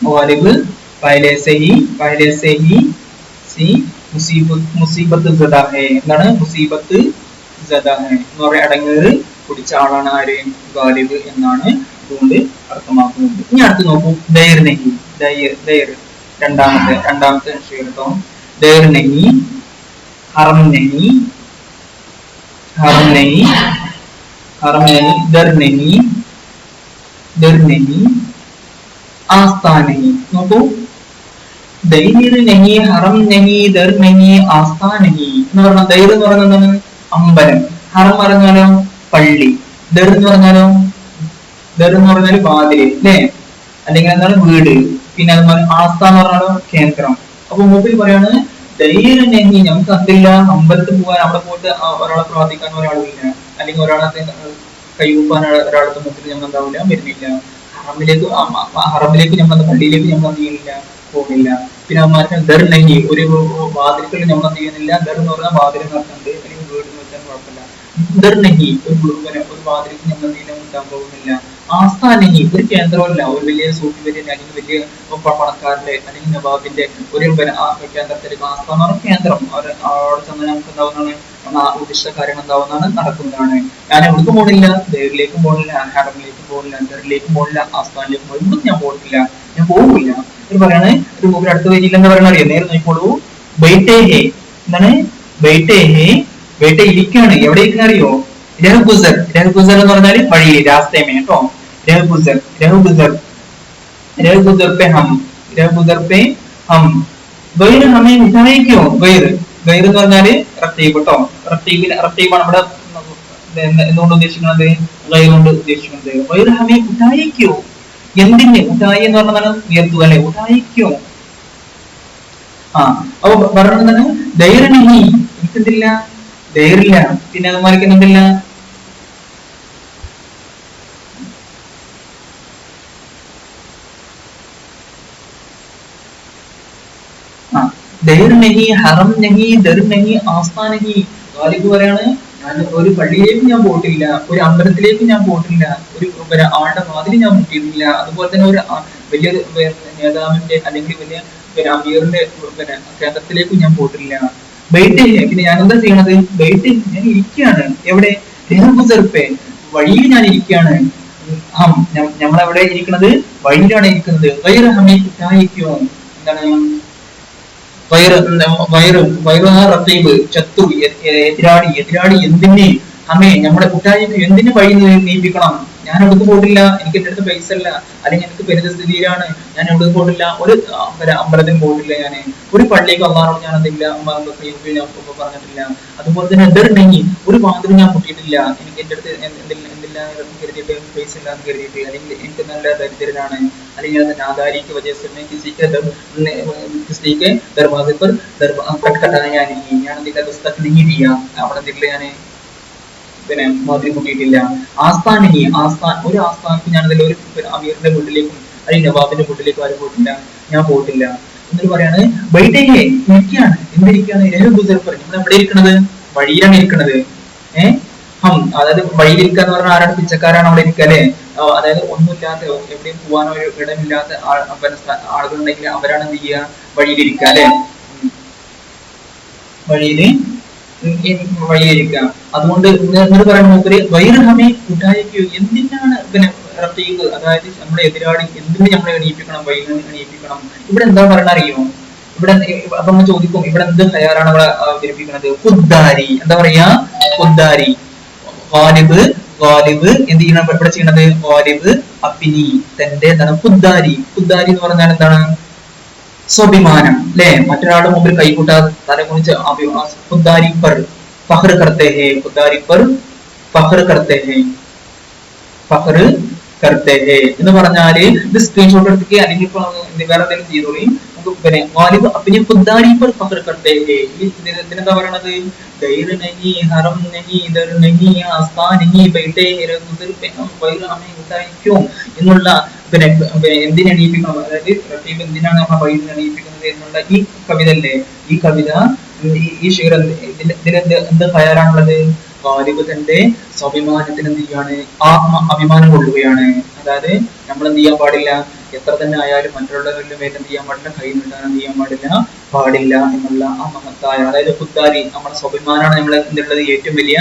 ഗാലിബ് പഹലെ സെ ഹി സി മുസീബത്ത് സദാ ഹെ, എന്താണ് മുസീബത്ത് സദാ ഹെ എന്ന് പറയാൻ അടങ്ങേറ് പിടിച്ച ആളാണ് ആര്, ഗാലിബ് എന്നാണ് അതുകൊണ്ട് അർത്ഥമാക്കുന്നത്. ഇനി അടുത്ത് നോക്കൂ, ദൈർ നഹി, ദൈർ രണ്ടാമത്തെ കേട്ടോ. ദൈർ നഹി, ഹറം നഹി, ദർ നഹി, ആസ്ഥാൻ നഹി. നോക്കൂ, ദൈർ നഹി, ഹറം നഹി, ദർ നഹി, ആസ്ഥാൻ നഹി എന്ന് പറഞ്ഞാൽ, ദൈർ എന്ന് പറയുന്നത് എന്താണ്, അമ്പലം. ഹറം പറഞ്ഞാലോ പള്ളി. ദർ എന്ന് പറഞ്ഞാലോ വാതില് അല്ലെ, അല്ലെങ്കിൽ എന്താണ് വീട്. പിന്നെ അതുപോലെ ആസ്ഥാൻ എന്ന് പറഞ്ഞാലോ കേന്ദ്രം. അപ്പൊ മൂപ്പിൽ പറയാണ് ദൈർ നഹി, നമുക്ക് എന്തില്ല, അമ്പലത്തിൽ പോകാൻ, അവിടെ പോയിട്ട് ഒരാളെ പ്രാർത്ഥിക്കാൻ ഒരാളില്ല, അല്ലെങ്കിൽ ഒരാളെ കൈകൂപ്പാൻ ഒരാളത്തെ മുമ്പിൽ ഞങ്ങൾ എന്താവില്ല, വരുന്നില്ല. ഹറമിലേക്ക് നമ്മൾ, പള്ളിയിലേക്ക് നമ്മൾ എന്ത് ചെയ്യുന്നില്ല, പോകുന്നില്ല. പിന്നെ അവന്മാർക്ക് ദർ നഹി, ഒരു വാതിൽക്കൽ നമ്മൾ എന്ത് ചെയ്യുന്നില്ല. ദർ എന്ന് പറഞ്ഞാൽ വാതിൽ നടത്തുന്നുണ്ട്, അല്ലെങ്കിൽ വീട് വെച്ചാൽ കുഴപ്പമില്ല. ദർ നഹി, ഒരു വാതിലേക്ക് നമ്മൾ എന്ത് ചെയ്യാൻ കിട്ടാൻ പോകുന്നില്ല. ആസ്ഥാൻ നഹി, ഒരു കേന്ദ്രമല്ല, ഒരു വലിയ സൂഫി വലിയ അല്ലെങ്കിൽ വലിയ പണക്കാരുടെ അല്ലെങ്കിൽ നവാബിന്റെ ഒരു കേന്ദ്രത്തിലേക്ക്, ആസ്ഥാൻ എന്ന് പറഞ്ഞ കേന്ദ്രം, അവിടെ ചെന്ന് നമുക്ക് എന്താവുന്നതാണ്, ഉദ്ദിഷ്ട കാര്യങ്ങൾ എന്താവുന്നതാണ്, നടക്കുന്നതാണ്. ഞാൻ എവിടേക്കും പോണില്ല, ദൈറിലേക്കും പോണില്ല, ഹറമിലേക്കും പോണില്ല, ദറിലേക്കും പോണില്ല, ആസ്ഥാനിലേക്കും പോയി, ഇവിടുന്ന് ഞാൻ പോയിട്ടില്ല, ഞാൻ പോകില്ല. ഇത് പറയാണ് ഒരു മൂപ്പര് അടുത്ത വരിയിൽ എന്താ പറയണ അറിയാം, നേരെ നോക്കിക്കോളൂ. ബൈറ്റേ ഹേ, എന്താണ് ബൈറ്റേ ഹേ, ബൈറ്റേ ഇരിക്കാണ്. എവിടെ ഇരിക്കുന്ന അറിയോ, രഹ്ഗുസർ എന്ന് പറഞ്ഞാല് വഴി, രാസ്തേമേ കേട്ടോ. രഹ്ഗുസർ പേ ഹം, ഗൈർ ഹമേ ഉഠായേ ക്യോ, ഗൈർ എന്ന് പറഞ്ഞാല് റത്തീബ് കേട്ടോ. റത്തീബാണ് നമ്മുടെ എന്തുകൊണ്ട് ഉദ്ദേശിക്കുന്നത്, ഗൈർ കൊണ്ട് ഉദ്ദേശിക്കുന്നത്. ഗൈർ ഹമേ ഉഠായേ ക്യോ, എന്തിന്, ഉഠായി എന്ന് പറഞ്ഞാൽ ഉയർത്തുക അല്ലെ, ഉഠായേ ക്യോ. അപ്പൊ പറഞ്ഞത് ദൈർ നഹി, എനിക്കെന്തില്ല, ദൈറില്ല. പിന്നെ അതുമാർക്ക് എന്തില്ല, ദൈർ നഹി, ഹറം നഹി, ദർ നഹി, ആസ്ഥാൻ നഹി. ഗാലിബ് പറയാണ്, ഞാൻ ഒരു പള്ളിയിലേക്ക് ഞാൻ പോയിട്ടില്ല, ഒരു അമ്പലത്തിലേക്ക് ഞാൻ പോയിട്ടില്ല, ഒരു ആളുടെ വാതിൽ ഞാൻ മുട്ടിയിട്ടില്ല, അതുപോലെ തന്നെ ഒരു വലിയൊരു നേതാവിന്റെ അല്ലെങ്കിൽ വലിയ അമീറിന്റെ കേന്ദ്രത്തിലേക്ക് ഞാൻ പോയിട്ടില്ല. ബൈറ്റ്, പിന്നെ ഞാൻ എന്താ ചെയ്യണത്, ബൈറ്റ് ഞാൻ ഇരിക്കുകയാണ്. എവിടെ, രഹ്ഗുസർപ്പേ, വഴിയിൽ ഞാൻ ഇരിക്കുകയാണ്. നമ്മളെവിടെ ഇരിക്കുന്നത്, വഴിയിലാണ് ഇരിക്കുന്നത്. ഗൈർ ഹമേ ഉഠായേ ക്യോ, എന്താണ് റത്തീബ്, ശത്രു, എതിരാളി എന്തിന്, ഹമേ നമ്മുടെ കുട്ടായിക്ക് എന്തിന് വഴി നീപ്പിക്കണം. ഞാൻ എവിടേക്ക് പോയിട്ടില്ല, എനിക്ക് എന്റെ അടുത്ത് പൈസ അല്ല, അല്ലെങ്കിൽ എനിക്ക് പരിസ്ഥിതിയിലാണ്, ഞാൻ എവിടേക്ക് പോയിട്ടില്ല, ഒരു അമ്പലത്തിൽ പോയിട്ടില്ല, ഞാൻ ഒരു പള്ളിക്ക് അള്ളാഹോട് ഞാൻ എന്തില്ല പറഞ്ഞിട്ടില്ല. അതുപോലെ തന്നെ എതിർണ്ടെങ്കിൽ ഒരു വാതിൽ ഞാൻ മുട്ടിയിട്ടില്ല, എനിക്ക് എന്റെ അടുത്ത് എന്തില്ല കരുതിയിട്ട്, പൈസ ഇല്ലാന്ന് കരുതിയിട്ട്, അല്ലെങ്കിൽ എനിക്ക് നല്ല ദരിദ്രനാണ്, അല്ലെങ്കിൽ നാദാരിക്ക് ദർവാസ पर കട്ടാൻ ഞാൻ എന്തില്ല പുസ്തകം ചെയ്യാം, അവിടെ എന്തില്ല ഞാൻ പിന്നെ മാതിരി കൂട്ടിയിട്ടില്ല. ആസ്ഥാൻ ഒരു ആസ്ഥാനത്ത് ഞാൻ അതിൽ ഒരു അമീറിന്റെ വീട്ടിലേക്കും അല്ലെങ്കിൽ നവാബിന്റെ വീട്ടിലേക്കും ആരും പോയിട്ടില്ല, ഞാൻ പോയിട്ടില്ല. എന്നിട്ട് പറയാണ് ബൈറ്റേക്ക് ഇരിക്കുകയാണ്. എന്തിരിക്കുകയാണ്, രഹ്ഗുസർ, നമ്മൾ എവിടെ ഇരിക്കണത്, വഴിയിലാണ് ഇരിക്കണത്. അതായത് വഴിയിലിരിക്കുക എന്ന് പറഞ്ഞാൽ ആരാണ്, പിച്ചക്കാരാണ് അവിടെ ഇരിക്കുക അല്ലെ. അതായത് ഒന്നുമില്ലാത്ത, എവിടെയും പോകാനോ ഒരു ഇടമില്ലാത്ത ആളുകളുണ്ടെങ്കിൽ അവരാണ് എന്ത് ചെയ്യുക, വഴിയിലിരിക്കുക അല്ലെ, വഴിയിരിക്കുക. അതുകൊണ്ട് എന്നോട് പറയുന്ന മൂപ്പര് വൈർ ഹമേ ഉഠായിക്കോ, എന്തിനാണ് പിന്നെ റഫീഖ്, അതായത് നമ്മുടെ എതിരാളി എന്തിന് നമ്മളെ എണീപ്പിക്കണം, വൈകിനെ എണീപ്പിക്കണം. ഇവിടെ എന്താ പറയണ അറിയോ, ഇവിടെ അപ്പൊ നമ്മൾ ചോദിക്കും ഇവിടെ എന്ത് ഹയാറാണ് അവിടെ അവതരിപ്പിക്കുന്നത്, ഖുദ്ദാരി. എന്താ പറയാ, ഖുദ്ദാരി. ഗാലിബ് എന്ത് ചെയ്യണം ഇവിടെ ചെയ്യണത്, ഗാലിബ് അപ്പിനി തന്റെ എന്താണ്, ഖുദ്ദാരി എന്ന് പറഞ്ഞാൽ എന്താണ്, സ്വാഭിമാനം അല്ലെ, മറ്റൊരാളുടെ മുമ്പിൽ കൈകൂട്ടാതെ തല കുറിച്ച് ഖുദ്ദാരി പർ ഫഖർ കർത്തേ ഹേ, ഖുദ്ദാരി പർ ഫഖർ കർത്തേ ഹേ എന്ന് പറഞ്ഞാല് ഇത് സ്ക്രീൻഷോട്ട് എടുക്കുക, അല്ലെങ്കിൽ ഇപ്പൊ വേറെ എന്തെങ്കിലും ചെയ്തോളി. പിന്നെ ഗാലിബ് അപ്പിനെ ഖുദ്ദാരി पर फख्र करते हैं ഇതിനെന്താ പറയണത് ഗൈർ നഹി ഹറം നഹി ഇദർ നഹി ആസ്താൻ നഹി ബൈത്തെ റസൂൽ പേ ഹം ഗൈർ ഹമേ ഉതായി ക്യോं എന്നുള്ള പിന്നെ എന്തിനെ എണീപ്പിക്കണം, അതായത് റഫീഖ് എന്തിനാണ് നമ്മൾ വൈദ്യുതി എണീപ്പിക്കുന്നത് എന്നുള്ള ഈ കവിത അല്ലേ, ഈ കവിത ഈ ഷെയർ എന്ത് തയ്യാറാണുള്ളത്? ഗാലിബ് തന്റെ സ്വാഭിമാനത്തിന് എന്ത് ചെയ്യാണ്, ആത്മ അഭിമാനം കൊള്ളുകയാണ്. അതായത് നമ്മൾ എന്ത് ചെയ്യാൻ പാടില്ല, എത്ര തന്നെ ആയാലും മറ്റുള്ളവരുടെ മേൽ എന്ത് ചെയ്യാൻ പാടില്ല, കൈ നീട്ടാൻ എന്ത് ചെയ്യാൻ പാടില്ല എന്നുള്ള ആ മഹത്തായ, അതായത് ഖുദ്ദാരി നമ്മുടെ സ്വാഭിമാനമാണ് നമ്മളെ എന്തുള്ളത് ഏറ്റവും വലിയ,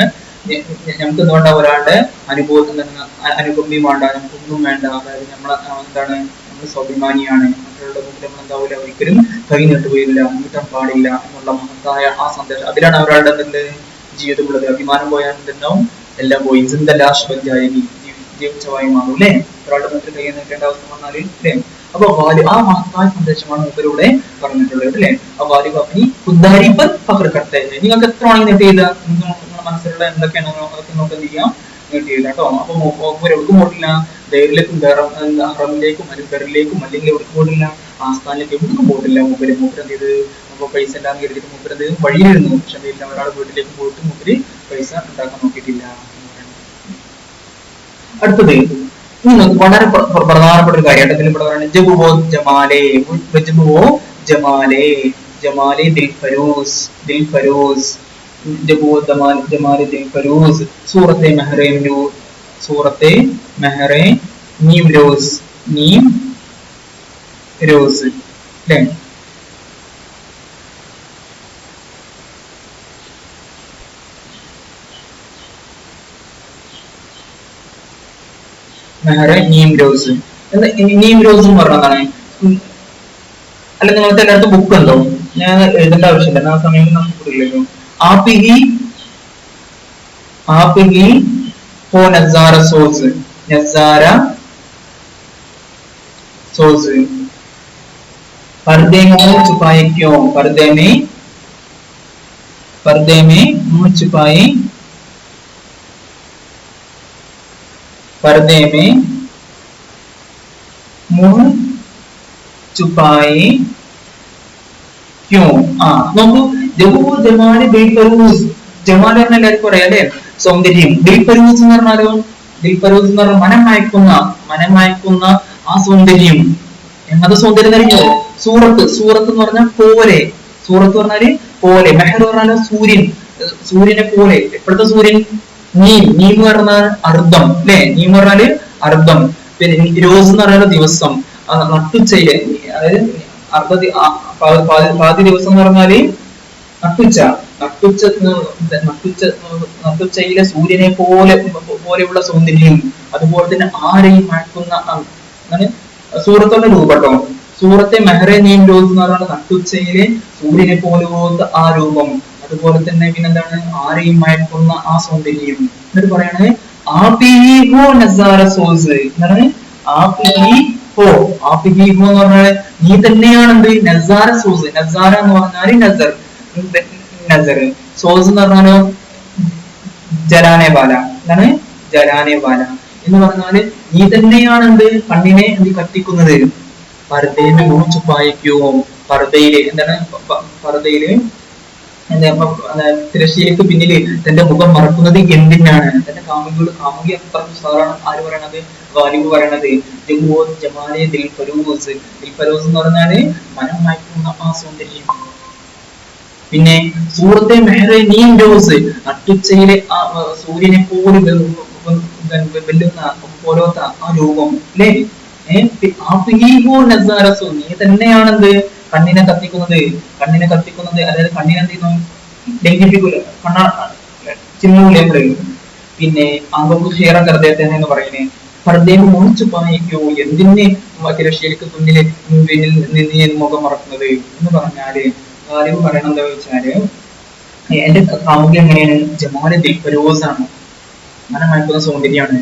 നമുക്ക് എന്തുകൊണ്ടാ ഒരാളുടെ അനുകമ്പയും വേണ്ട, നമുക്കൊന്നും വേണ്ട, അതായത് നമ്മളെ എന്താണ് നമ്മൾ സ്വാഭിമാനിയാണ്, മറ്റുള്ള മുമ്പിൽ നമ്മൾ എന്താവില്ല ഒരിക്കലും കൈ നീട്ടുകയില്ല, നീട്ടാൻ പാടില്ല എന്നുള്ള മഹത്തായ ആ സന്ദേശം, അതിലാണ് ഒരാളുടെ എന്ത് ജീവിതമുള്ളത്. അഭിമാനം പോയാൽ എന്തുണ്ടാവും, എല്ലാം പോയി. ചിന്തലാശുപഞ്ചായി ജീവിച്ചവായി മാറും അല്ലെ, ഒരാളുടെ മുമ്പിൽ കൈ നീട്ടേണ്ട അവസ്ഥ വന്നാല് അല്ലെ. അപ്പൊ ആ മഹത്തായ സന്ദേശമാണ് മൂപ്പരിലൂടെ പറഞ്ഞിട്ടുള്ളത് അല്ലെ. ആ വാലിബ് അപ്പനി ഖുദ്ദാരി पर फख्र करते हैं. നിങ്ങൾക്ക് എത്ര വേണമെങ്കിൽ നീട്ടി എഴുതാം, നിങ്ങളുടെ മനസ്സിലുള്ള എന്തൊക്കെയാണോ അതൊക്കെ നമുക്ക് എന്ത് ചെയ്യാം, നീട്ടി എഴുതാം കേട്ടോ. അപ്പൊ എവിടേക്കും പോയിട്ടില്ല, ധൈര്യത്തിലേക്കും ഹറമിലേക്കും അരുബറിലേക്കും അല്ലെങ്കിൽ എവിടേക്കും പോയിട്ടില്ല, ആസ്ഥാനിലേക്ക് എവിടേക്കും പോയിട്ടില്ല. മൂപ്പര് എന്ത് ചെയ്ത്, അപ്പൊ പൈസ എല്ലാം കരുതിയിട്ട് മൂപ്പര് എന്ത് വഴിയിലിരുന്നു, പക്ഷെ എല്ലാം ഒരാളുടെ വീട്ടിലേക്ക് പോയിട്ട് മൂപ്പര് പൈസ ഉണ്ടാക്കാൻ നോക്കിയിട്ടില്ല. അടുത്തത് വളരെ പ്രധാനപ്പെട്ട ഒരു കാര്യമായിട്ട് ഇതിൽ ഇവിടെ പറയുന്നത് ജബുവോ ജമാലേ, ജബുവോ ജമാലേ, ജമാലേ ദിൽ ഫരോസ്, ദിൽ ഫരോസ്, ജബുവോ ജമാലേ ദിൽ ഫരോസ്, സൂറത്തെ മെഹറെ നൂർ, സൂറത്തെ മെഹറെ നീം റോസ്, നീം റോസ് അല്ലേ. മെഹറെ നീം റോസ്, നീം റോസ് എന്ന് പറഞ്ഞതാണ്. അല്ല നിങ്ങൾക്ക് എല്ലായിടത്തും ബുക്ക് ഉണ്ടോ? ഞാൻ എഴുതേണ്ട ആവശ്യമില്ല, ആ സമയത്ത് നമുക്കില്ലല്ലോ. ആപ്പിഹി ഹോ നസാര സോസ്, നസാര സോസ്, पर्दे में छुपाए क्यों, पर्दे में मुंह छुपाए, पर्दे में मुंह छुपाए क्यों. നോക്കൂ, ജബുവോ ജമാലി ദിൽ ഫറൂസ്, ജമാൽ എന്ന് എല്ലാവർക്കും പറയാം അല്ലെ, സൗന്ദര്യം. ദിൽ ഫറൂസ് എന്ന് പറഞ്ഞാലോ, ദിൽ ഫറൂസ് എന്ന് പറഞ്ഞാൽ മനം മയക്കുന്ന ആ സൗന്ദര്യം. എന്നത് സൗന്ദര്യം അറിയോ? സൂറത്ത് എന്ന് പറഞ്ഞാൽ പോലെ, സൂറത്ത് പറഞ്ഞാല് പോലെ, മെഹർ പറഞ്ഞാല് സൂര്യനെ പോലെ. എപ്പോഴത്തെ സൂര്യൻ? നീം പറഞ്ഞാൽ അർദ്ധം അല്ലെ, നീം പറഞ്ഞാല് അർദ്ധം. പിന്നെ റോസ് എന്ന് പറഞ്ഞാൽ ദിവസം, നട്ടുച്ചയിലെ, അതായത് പാതി ദിവസം എന്ന് പറഞ്ഞാല് നട്ടുച്ചയിലെ സൂര്യനെ പോലെയുള്ള സൗന്ദര്യം. അതുപോലെ തന്നെ ആരെയും മയക്കുന്ന സൂറത്തുള്ള രൂപട്ടോ. സൂറത്തെ മെഹറെ നീം റോസ് എന്ന് പറഞ്ഞാൽ നട്ടുച്ചയിലെ സൂര്യനെ പോലത്തെ ആ രൂപം. അതുപോലെ തന്നെ പിന്നെന്താണ്, ആരെയും മയക്കുന്ന ആ സൗന്ദര്യം. എന്നിട്ട് പറയണത് ആപിഹി ഹോ നസാര സോസ്, എന്താണ് ആപിഹി ഹോ എന്ന് പറഞ്ഞാൽ നീ തന്നെയാണ് എന്ത്, നസാര സോസ്. നസാര എന്ന് പറഞ്ഞാല് നസർ, സോസ് എന്ന് പറഞ്ഞാലോ ജലാനെ വാല, എന്താണ് ജലാനെ വാല എന്ന് പറഞ്ഞാല് നീ തന്നെയാണ് എന്ത്, കണ്ണിനെ എന്ത് കത്തിക്കുന്നത്. പർദ്ദയിലെ മൂച്ചുപ്പായിക്കോ, പർദ്ദയില് എന്താണ്, പർദ്ദയില് തിരശ്ശീലക്ക് പിന്നില് തന്റെ മുഖം മറക്കുന്നത് എന്തിനാണ്? തന്റെ കാമുകി അത്ര സാറാണ് ആര് പറയണത്? ഗാലിബ് പറയണത്. ജബുവോ ജമാലേ ദിൽ ഫറൂസ്, ദിൽ ഫറൂസ് എന്ന് പറഞ്ഞാല് മനം മയക്കുന്ന ആ സൗന്ദര്യം. പിന്നെ സൂറത്തെ മെഹറെ നീം റോസ്, നട്ടുച്ചയിലെ ആ സൂര്യനെ പോലെ വെല്ലുന്ന പോലത്തെ ആ രൂപം അല്ലേ. നീ തന്നെയാണെന്ത്, കണ്ണിനെ കത്തിക്കുന്നത്, അതായത് കണ്ണിനെ എന്ത് ചെയ്യുന്നു, ലംഘിപ്പിക്കൂല, ചിന്നൂല. പിന്നെ അങ്കു ഷേറ കർദ്ദേത്തെ എന്ന് പറയുന്നേ, പർദ്ദയിൽ മുറിച്ചു പായിക്കോ, എന്തിന് തിരശ്ശീലക്ക് പിന്നിൽ മുഖം മറക്കുന്നത് എന്ന് പറഞ്ഞാല് ഗാലിബ് പറയണത് എന്താ വെച്ചാല്, എന്റെ കാമുകി എങ്ങനെയാണ്, ജമാല് ദിൽ ഫറൂസ് ആണ്, മനം മയക്കുന്ന സൗന്ദര്യമാണ്.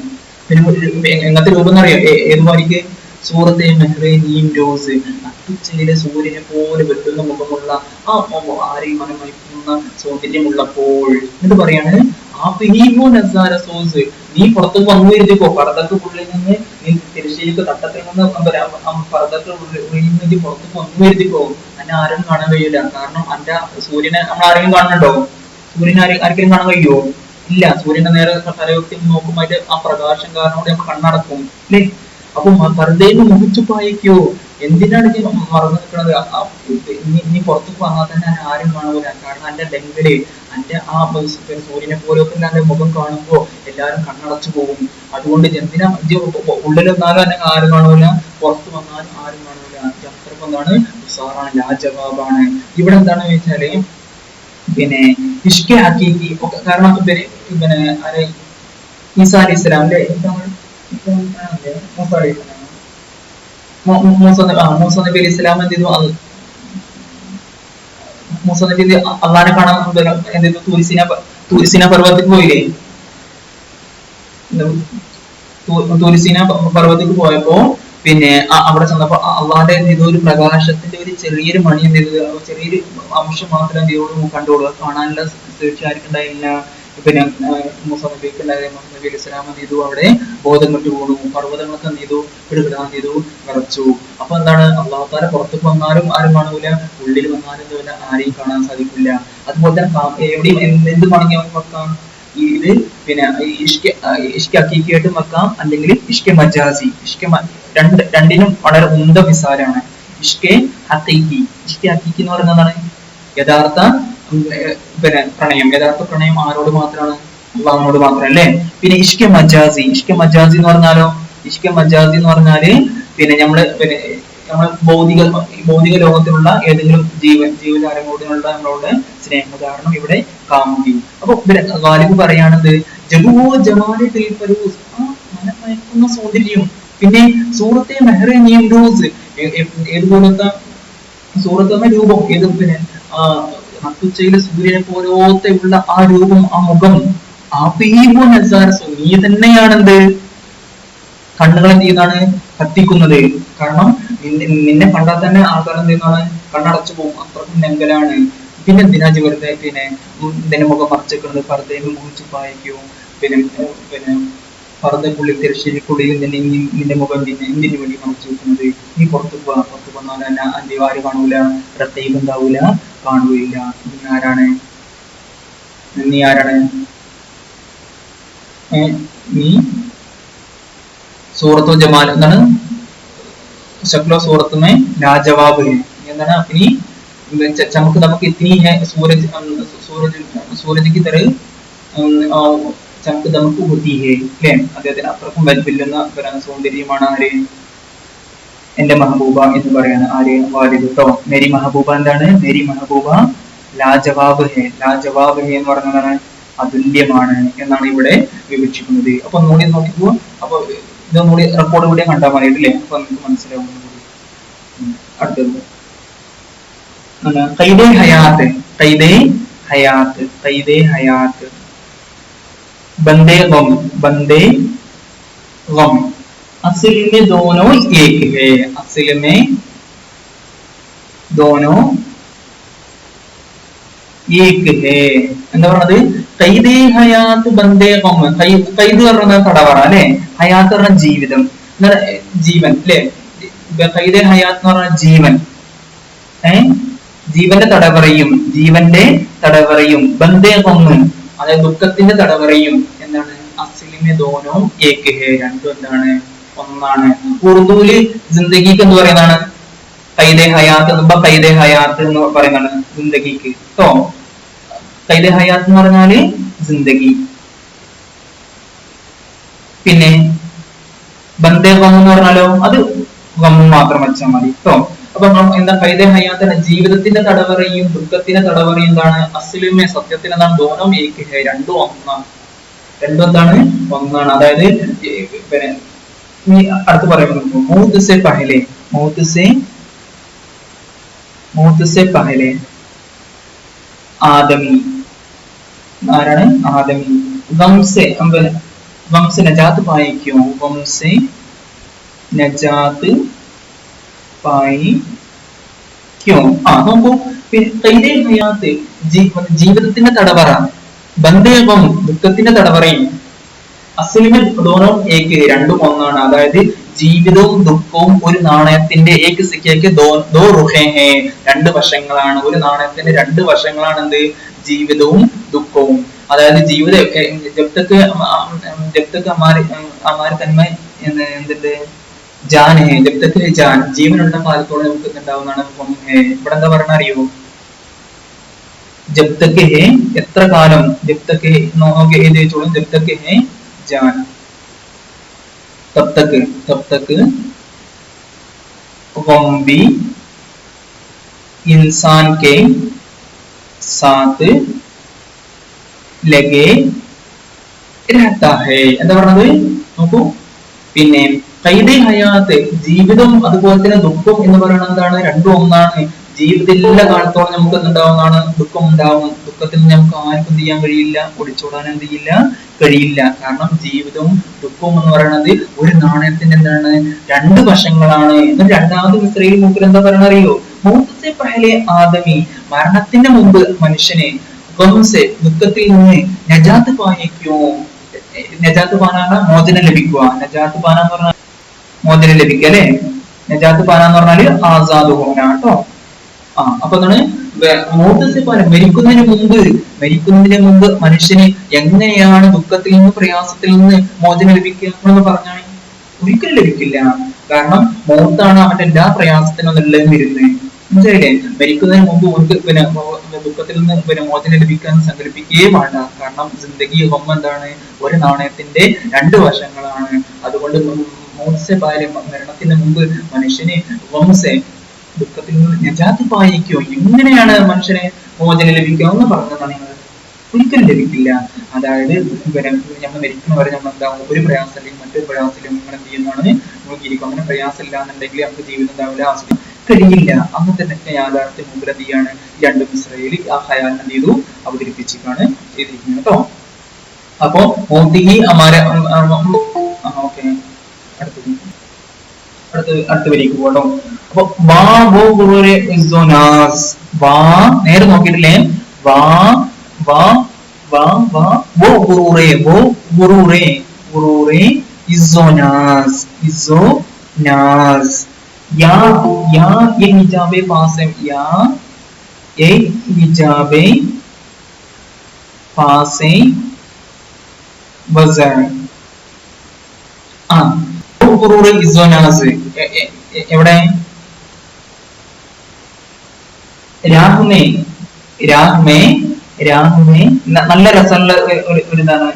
പിന്നെ എങ്ങനത്തെ രൂപം എന്നറിയോ? ഏത് മാതിരിക്ക്? സൂറത്തെ മെഹ്റെ നീം റോസ്, നട്ടുച്ചയിലെ സൂര്യനെ പോലെ വെട്ടുന്ന മുഖമുള്ള ആ ആരെയും മനം മയക്കുന്ന സൗന്ദര്യമുള്ളപ്പോൾ. എന്നിട്ട് പറയാണ് നസാര സോസ്, നീ പുറത്തേക്ക് വന്നു എഴുതിക്കോ, പടത്തൊക്കെ ഉള്ളിൽ നിന്ന് നീ തിരിച്ചു ശരിക്കും തട്ടത്തിൽ നിന്ന് പർദ്ദത്തിൽ ഉള്ളിൽ പുറത്ത് ഒന്നും എഴുതിക്കോ, എന്നെ ആരും കാണാൻ കഴിയില്ല. കാരണം എന്റെ സൂര്യനെ നമ്മൾ ആരെങ്കിലും കാണുന്നുണ്ടോ? സൂര്യനെ ആർക്കെങ്കിലും കാണാൻ കഴിയുമോ? ഇല്ല. സൂര്യന്റെ നേരെ തലയൊക്കെ നോക്കുമ്പോൾ അതിന്റെ ആ പ്രകാശം കാരണം കൊണ്ട് നമ്മൾ കണ്ണടക്കും അല്ലേ? അപ്പൊ പർദ്ദയിൽ മുഖച്ചു പായിക്കോ, എന്തിനാണ് നീ മറന്നു നിൽക്കുന്നത്? നീ പുറത്തേക്ക് വന്നാൽ തന്നെ എന്നെ ആരും കാണൂല. കാരണം എന്റെ ഡെങ്കില് എന്റെ ആ സൂര്യനെ പോലൊക്കെ എന്റെ മുഖം കാണുമ്പോ എല്ലാരും കണ്ണടച്ചു പോകും. അതുകൊണ്ട് എന്തിനാ ഉള്ളിൽ വന്നാലും എന്നെ ആരും കാണൂല, പുറത്ത് വന്നാലും ആരും കാണൂല. അത്രക്കും എന്താണ് ഉസാറാണ്, ലാജവാബാണ്. ഇവിടെ എന്താണെന്ന് വെച്ചാല് പിന്നെ ഇഷ്ക ഹക്കീക്കി ഒക്കെ. കാരണം പിന്നെ ആരെ ഈസാ അലൈഹി ഇസ്ലാം അല്ലേ, മൂസ അലൈഹി ഇസ്ലാം, മൂസ നബി അലൈഹി ഇസ്ലാം എന്ത് ചെയ്തു? മൂസ നബി അള്ളാഹിനെ കാണാൻ എന്ത് ചെയ്തു? തൂരിസീന പർവ്വതത്തിൽ പോയില്ലേ? തൂരിസീന പർവ്വതത്തിൽ പോയപ്പോ പിന്നെ അവിടെ ചെന്നപ്പോ അള്ളാന്റെ എന്ത് ചെയ്തു? ഒരു പ്രകാശത്തിന്റെ ഒരു ചെറിയൊരു മണി എന്ത് ചെയ്തു? ചെറിയൊരു അംശം മാത്രം എന്ത് ചെയ്തോളൂ കണ്ടോളൂ. കാണാനുള്ള തീർച്ച ആർക്കുണ്ടായില്ല. പിന്നെ മൂസ നബിക്ക് ഉണ്ടായ നബി അലൈഹി ഇസ്ലാം എന്ത് ചെയ്തു? അവിടെ ബോധം വിട്ടു പോണു. പർവ്വതങ്ങളൊക്കെ എന്ത് ചെയ്തു? പിടിപിടാൻ ചെയ്തു, വിറച്ചു. അപ്പൊ എന്താണ്? അള്ളാഹു താല പുറത്തേക്ക് വന്നാലും ആരും കാണൂല, ഉള്ളിൽ വന്നാലും എന്തുമില്ല, ആരെയും കാണാൻ സാധിക്കില്ല. അതുപോലെ തന്നെ എവിടെയും എന്ത് വേണമെങ്കിൽ അവൻ വെക്കാം. ഇത് പിന്നെ ഇഷ്ക ഹക്കീക്കിയായിട്ടും വെക്കാം, അല്ലെങ്കിൽ ഇഷ്ക മജാസി. രണ്ടിനും വളരെ ഉന്ത മിസാലാണ്. ഇഷ്ക ഹക്കീക്കി. ഇഷ്ക ഹക്കീക്കി എന്ന് പറയുന്നതാണ് യഥാർത്ഥ പിന്നെ പ്രണയം. യഥാർത്ഥ പ്രണയം ആരോട് മാത്രമാണ്? അള്ളാഹുവിനോട് മാത്രം അല്ലേ? പിന്നെ ഇഷ്ക മജാസി. ഇഷ്ക മജാസി എന്ന് പറഞ്ഞാലോ? ഇഷ്ക മജാസി എന്ന് പറഞ്ഞാല് പിന്നെ നമ്മള് ഭൗതിക ലോകത്തിലുള്ള ഏതെങ്കിലും ജീവജാലങ്ങളോടുള്ള നമ്മളുടെ സ്നേഹം. ഉദാഹരണം ഇവിടെ കാമുകി. അപ്പൊ ഇവിടെ ഗാലിബ് പറയാണത് ജബുവോ ജമാലി ഫിൽഫരൂസ്, ആ മനമയക്കുന്ന സൗന്ദര്യം. പിന്നെ സൂറത്തെ മെഹ്റെ നീംറൂസ്, ഏതുപോലത്തെ സൂറത്തെ രൂപം, ഏത് പിന്നെ നട്ടുച്ചയിലെ സൂര്യനെ പോലത്തെ ഉള്ള ആ രൂപം, ആ മുഖം, ആ പീബോ നസാരസോ, നീ തന്നെയാണെന്ത് കണ്ണുകൾ എന്ത് ചെയ്യുന്നതാണ്? കത്തിക്കുന്നത്. കാരണം നിന്നെ കണ്ടാൽ തന്നെ ആൾക്കാർ എന്ത് ചെയ്യുന്നതാണ്? കണ്ണടച്ചു പോകും. അത്രക്കും നെങ്കലാണ്. പിന്നെ എന്തിനാ വെറുതെ പിന്നെ നിന്റെ മുഖം മറച്ചിക്കുന്നത്? പർദ്ദയിൽ മുഖിച്ചു പായിക്കും. പിന്നെ പർദ്ദക്കുള്ളിൽ തിരശ്ശേരിക്കുള്ളിൽ നിന്റെ മുഖം എന്തിനു വേണ്ടി മറച്ചു വെക്കുന്നത്? നീ പുറത്തു വന്നാൽ തന്നെ അന്ത്യ ആര് കാണൂല, റത്തീബ് ഉണ്ടാവൂല, കാണുകയില്ല. നീ ആരാണ്? നീ സൂറത്തോ ജമാൽ എന്താണ്? शक्लो सूरत में लाजवाब है. എന്താണ്? अपनी चमक दमक इतनी है, सूरज की तरह चमक दमक होती है അല്ലേ? അദ്ദേഹത്തിന് അത്രക്കും വെല്ലുന്ന സൗന്ദര്യമാണ് ആര്? എന്റെ മെഹബൂബ എന്ന് പറയാണ്. ആര്? വാലിദ് കേട്ടോ. മേരി മെഹബൂബ എന്താണ്? മേരി മെഹബൂബ ലാജവാബ് ഹെ. ലാജവാബ് ഹെ എന്ന് പറയുന്നതാണ് അതുല്യമാണ് എന്നാണ് ഇവിടെ വിവക്ഷിക്കുന്നത്. അപ്പൊ ഒന്നുകൂടി നോക്കിപ്പോ. അപ്പൊ ഇതൊന്നുകൂടി റെക്കോർഡ് കൂടി കണ്ടാൽ മതിയിട്ടില്ലേ? അപ്പൊ നമുക്ക് മനസ്സിലാവും. അടുത്തത് ഖൈദെ ഹയാത്ത്. ഖൈദെ ഹയാത്ത്. ഖൈദെ ഹയാത്ത്. बंदे गम. बंदे गम. असल में दोनों एक है. असल में दोनों एक है. എന്താ പറഞ്ഞത്? ഖൈദെ ഹയാത്ത് ബന്ദേ ഗം. ഖൈദ് പറഞ്ഞാൽ തടവറ അല്ലെ? ഹയാത്ത് പറഞ്ഞ ജീവിതം, ജീവൻ അല്ലെ? ഖൈദെ ഹയാത്ത് എന്ന് പറഞ്ഞ ജീവൻ. ജീവന്റെ തടവറയും ബന്ദേ ഗം അതായത് ദുഃഖത്തിന്റെ തടവറയും എന്താണ്? അസ്ലിമെ ദോനോ ഏക് ഹേ. രണ്ടും എന്താണ്? ഒന്നാണ്. ഉറുദുവില് ജിന്ദഗിക്ക് എന്ന് പറയുന്നതാണ് ഖൈദെ ഹയാത്ത്. ഖൈദെ ഹയാത്ത് എന്ന് പറയുന്നതാണ് ജിന്ദഗിക്ക് കേട്ടോ. ഖൈദെ ഹയാത്ത് എന്ന് പറഞ്ഞാല് ജിന്ദഗി. പിന്നെ ബന്ദേ ഗം എന്ന് പറഞ്ഞാലോ അത് ഗം മാത്രം വെച്ചാൽ മതി കേട്ടോ. അപ്പൊ എന്താ? ഖൈദെ ഹയാത്ത് ജീവിതത്തിന്റെ തടവറയും ദുഃഖത്തിന്റെ തടവറയും എന്താണ്? അസ്ലിമെ സത്യത്തിന് എന്താണ്? ദോനം ഏക് ഹേ. രണ്ടും ഒന്നാണ്. രണ്ടും എന്താണ്? ഒന്നാണ്. അതായത് പിന്നെ അടുത്ത് പറയുന്നത് മൗത് സെ പഹലെ ആദമി. ആരാണ്? ആദമി. ഗംസെ നജാത്ത് പായിക്കോ. ഗംസെ നജാത്ത് പായി ക്യോ. നോക്കൂ. ഖൈദെ ഹയാത്ത് ജീവിതത്തിന്റെ തടവറ, ബന്ദേ ഗം ദുഃഖത്തിന്റെ തടവറയും, അസ്ലിമൽ ദോനോ ഏക്ക് രണ്ടും ഒന്നാണ്. അതായത് ജീവിതവും ദുഃഖവും ഒരു നാണയത്തിന്റെ ഏക്ക് സിക്കയ്ക്ക് ദോ റുഹേ ഹേ രണ്ട് വശങ്ങളാണ്. ഒരു നാണയത്തിന്റെ രണ്ട് വശങ്ങളാണ് എന്ത്? ജീവിതവും ദുഃഖവും. അതായത് ജീവിതം ജബ്തക്ക് അമാര് തന്മ എന്തിട്ട് ജാൻ ഹേ ജബ്തക്ക് ജാൻ ജീവനുള്ള കാലത്തോടെ നമുക്ക് എന്തുണ്ടാവുന്നതാണ്. ഇവിടെ എന്താ പറയണ അറിയോ? ജബ്തക്ക് ഹേ എത്ര കാലം, ജബ്തക്ക് എഴുതി വെച്ചോളൂ. ജബ്തക്ക് ഹേ जान तब तक गम भी इंसान के साथ लगे रहता है എന്താ പറഞ്ഞത് നോക്കൂ. പിന്നെ ഖൈദെ ഹയാത്ത് ജീവിതം അതുപോലെ തന്നെ ദുഃഖം എന്ന് പറയുന്നത് എന്താണ്? രണ്ടും ഒന്നാണ്. ജീവിതത്തിലുള്ള കാലത്തോളം നമുക്ക് എന്തുണ്ടാവുന്നതാണ്? ദുഃഖം ഉണ്ടാവും. ദുഃഖത്തിൽ നമുക്ക് ആർക്കും ചെയ്യാൻ കഴിയില്ല, ഒളിച്ചോടാൻ എന്ത് ചെയ്യില്ല, കഴിയില്ല. കാരണം ജീവിതവും ദുഃഖവും എന്ന് പറയുന്നത് ഒരു നാണയത്തിന്റെ എന്താണ്? രണ്ട് വശങ്ങളാണ്. എന്നിട്ട് രണ്ടാമത് മിസ്രയിൽ മൂപ്പർ എന്താ പറയണ അറിയോ? മൗത്തത്തെ പഹലെ ആദമി മരണത്തിന്റെ മുമ്പ് മനുഷ്യനെ ഗംസെ ദുഃഖത്തിൽ നിന്ന് നജാത്ത് പാനിക്കോ. നജാത്ത് പാനാണ് മോചനം ലഭിക്കുക. നജാത്ത് പാന എന്ന് പറഞ്ഞാൽ മോചനം ലഭിക്കുക അല്ലെ. നജാത്ത് പാന എന്ന് പറഞ്ഞാല് ആസാദ് ഹോന കേട്ടോ. അപ്പൊ എന്താണ് മരിക്കുന്നതിന് മുമ്പ് മനുഷ്യന് എങ്ങനെയാണ് ദുഃഖത്തിൽ നിന്ന് പ്രയാസത്തിൽ നിന്ന് മോചനം ലഭിക്കുക എന്ന് പറഞ്ഞാൽ ഒരിക്കലും ലഭിക്കില്ല. കാരണം മൗത്താണ് അവന്റെ എല്ലാ പ്രയാസത്തിനും എല്ലാം വരുന്നത്. മനസ്സിലായില്ലേ? മരിക്കുന്നതിന് മുമ്പ് ഒരു ദുഃഖത്തിൽ നിന്ന് മോചനം ലഭിക്കാൻ സങ്കല്പിക്കുകയേ വേണ്ട. കാരണം ജിന്ദഗി എന്താണ്? ഒരു നാണയത്തിന്റെ രണ്ട് വശങ്ങളാണ്. അതുകൊണ്ട് മരണത്തിന് മുമ്പ് മനുഷ്യന് ദുഃഖത്തിൽ നിന്ന് നജാത്ത് പായിക്കോ. എങ്ങനെയാണ് മനുഷ്യനെ മോചനം ലഭിക്കുക എന്ന് പറഞ്ഞതാണ് നിങ്ങൾ. ഒരിക്കലും ലഭിക്കില്ല. അതായത് നമ്മൾ മരിക്കുന്ന വരെ നമ്മൾ എന്താവും? ഒരു പ്രയാസം അല്ലെങ്കിൽ മറ്റൊരു പ്രയാസത്തിലും നിങ്ങൾ എന്ത് ചെയ്യുന്നതാണ്? നോക്കിയിരിക്കും. അങ്ങനെ പ്രയാസം ഇല്ല എന്നുണ്ടെങ്കിൽ നമുക്ക് ജീവിതം ഉണ്ടാവില്ല, ആസ്വദിക്കാൻ കഴിയില്ല. അന്നത്തെ തന്നെ യാഥാർത്ഥ്യം മുമ്പിൽ എന്ത് ചെയ്യാണ്? രണ്ടും ഇസ്രായേലി ആ ഹയാൽ എന്ത് ചെയ്തു? അവതരിപ്പിച്ചിട്ടാണ് ചെയ്തിരിക്കുന്നത് കേട്ടോ. അപ്പോ മോദിഹി അമാര ഓക്കെ അടുത്ത വരിക്ക് പോട്ടോ. അപ്പൊ വാ വോ ഗുറൂരെ ഇസോനാസ് വാ നേരെ നോക്കിയിട്ടില്ലേ? വാ വാ വാ വാ വോ ഗുറൂറെ വോ ഗുറൂറെ ഗുറൂറെ ഇസോനാസ് ഇസോനാസ് या ये हिजाबे पास है या ये हिजाबे पास है वजन ഗുറൂറെ ഇസോനാസ് എവിടെ? രാഹ്മേ രാഹ്മേ രാഹ്മേ നല്ല രസമുള്ള ഒരു ഇതാണ്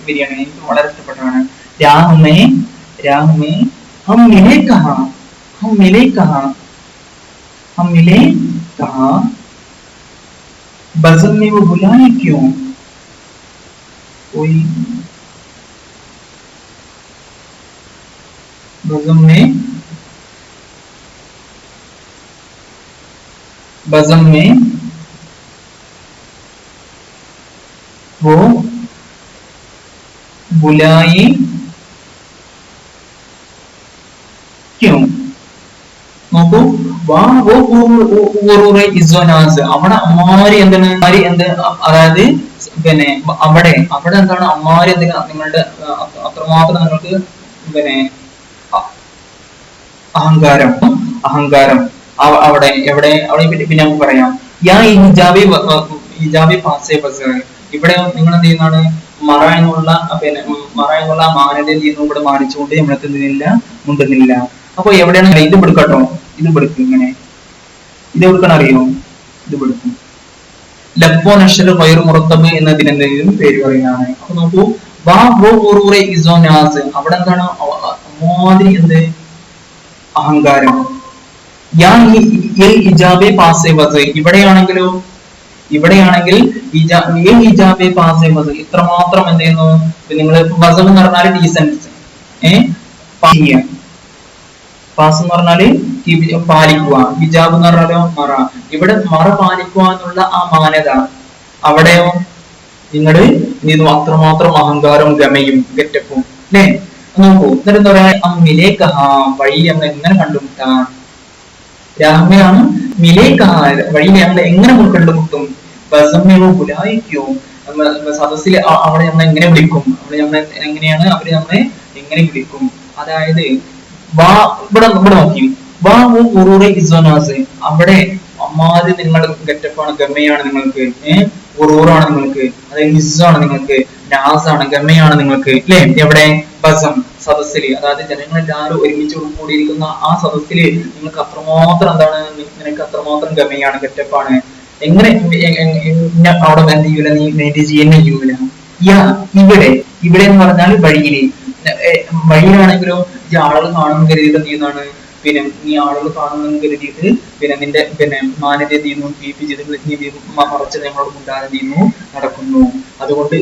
ബിരിയാണി. എനിക്ക് വളരെ ഇഷ്ടപ്പെട്ടതാണ്. രാഹ്മേ രാഹ്മേ हम मिले कहाँ हम मिले कहाँ हम मिले कहाँ बज़म में वो बुलाए क्यों कोई बज़म में वो बुलाए क्यों നോക്കൂ. വാ വോ ഗുറൂറെ ഇസോനാസ് അവിടെ അമ്മാരി എന്താണ്? എന്ത്? അതായത് പിന്നെ അവിടെ എന്താണ്? അമ്മാരി എന്തെങ്കിലും നിങ്ങളുടെ അത്രമാത്രം നിങ്ങൾക്ക് പിന്നെ അഹങ്കാരം അവിടെ എവിടെ അവിടെ പറ്റി പിന്നെ നമുക്ക് പറയാം. ഹിജാബി പാസേ ബസ് ഇവിടെ നിങ്ങൾ എന്ത് ചെയ്യുന്നതാണ്? മറ എന്നുള്ള മാനന്റെ എന്ത് ചെയ്യുന്നു? ഇവിടെ മാനിച്ചുകൊണ്ട് നമ്മളെ എന്തിനില്ല മുണ്ടുന്നില്ല. അപ്പൊ എവിടെയാണ്? ഇത് പിടിക്കട്ടോ, ഇത് പിടിക്കും. ഇങ്ങനെ ഇത് എടുക്കണം അറിയോ? ഇത് പിടിക്കും. ലപ്പോ നഷർ വയർ മുറത്തബ് എന്നതിനെന്തെങ്കിലും പേര് പറയുന്നതാണ്. അപ്പൊ നോക്കൂ. വാ വോ ഗുറൂറെ ഇസോനാസ് അവിടെ എന്താണ്? മാതിരി എന്ത്? അഹങ്കാരം. ഹിജാബെ പാസേ വസ് ഇവിടെയാണെങ്കിലോ? ഇവിടെയാണെങ്കിൽ ഹിജാബെ പാസേ വസ് ഇത്രമാത്രം എന്ത് ചെയ്യുന്നു? നിങ്ങൾ വസം എന്ന് പറഞ്ഞാൽ ഡീസൻസ് പാസ് എന്ന് പറഞ്ഞാല് പാലിക്കുക. ഹിജാബ് എന്ന് പറഞ്ഞാലോ മറ. ഇവിടെ മറ പാലിക്കുക എന്നുള്ള ആ മാന്യത. അവിടെയോ നിങ്ങള് ഇത് അത്രമാത്രം അഹങ്കാരവും ഗമയും ഗെറ്റപ്പും അല്ലേ? നോക്കൂ. എന്നിട്ട് എന്താ പറയാ? മിലേ കഹാ വഴി നമ്മൾ എങ്ങനെ കണ്ടുമുട്ടാൻ? രാഹ്മയാണ് മിലേ കഹാ വഴി ഞങ്ങൾ എങ്ങനെ കണ്ടുമുട്ടും? ബസമ്യോ ബുലായിക്കോ സദസ്സിൽ അവളെ നമ്മൾ എങ്ങനെ വിളിക്കും, അവളെ നമ്മൾ എങ്ങനെയാണ് അവര് നമ്മളെ എങ്ങനെ വിളിക്കും? അതായത് വാ, ഇവിടെ നോക്കി, വാ ഓ ഉറൂറെ ഇസോനാസ്, അവിടെ അമ്മാതിരി നിങ്ങൾ ഗെറ്റപ്പാണ്, ഗമയാണ് നിങ്ങൾക്ക്, ഉറൂറാണ് നിങ്ങൾക്ക്, അതായത് ഇസ്സാണ് നിങ്ങൾക്ക്, നാസാണ്, ഗമയാണ് നിങ്ങൾക്ക്, അല്ലെ? എവിടെ? ബസം, സദസ്സില്, അതായത് ജനങ്ങളെല്ലാവരും ഒരുമിച്ച് കൂടിയിരിക്കുന്ന ആ സദസ്സില് നിങ്ങൾക്ക് അത്രമാത്രം എന്താണ്, നിനക്ക് അത്രമാത്രം ഗമയാണ്, ഗെറ്റപ്പാണ്. എങ്ങനെ അവിടെ എന്ത് ചെയ്യൂല, നീ മെയിൻറ്റെയിൻ ചെയ്യുന്ന ചെയ്യൂല. ഇവിടെ എന്ന് പറഞ്ഞാൽ വഴിയില്, വഴിയിലാണെങ്കിലോ ഈ ആളുകൾ കാണുന്ന കരുതിയിട്ട് എന്ത് ചെയ്യുന്നതാണ്, പിന്നെ നീ ആളുകൾ കാണുന്ന കരുതിയിട്ട് പിന്നെ നിന്റെ പിന്നെ മാന്യത എന്ത് ചെയ്യുന്നു, കീപ്പ് ചെയ്ത് മറച്ച് ഞങ്ങളോട് മുണ്ടാതെ എന്ത് ചെയ്യുന്നു, നടക്കുന്നു. അതുകൊണ്ട്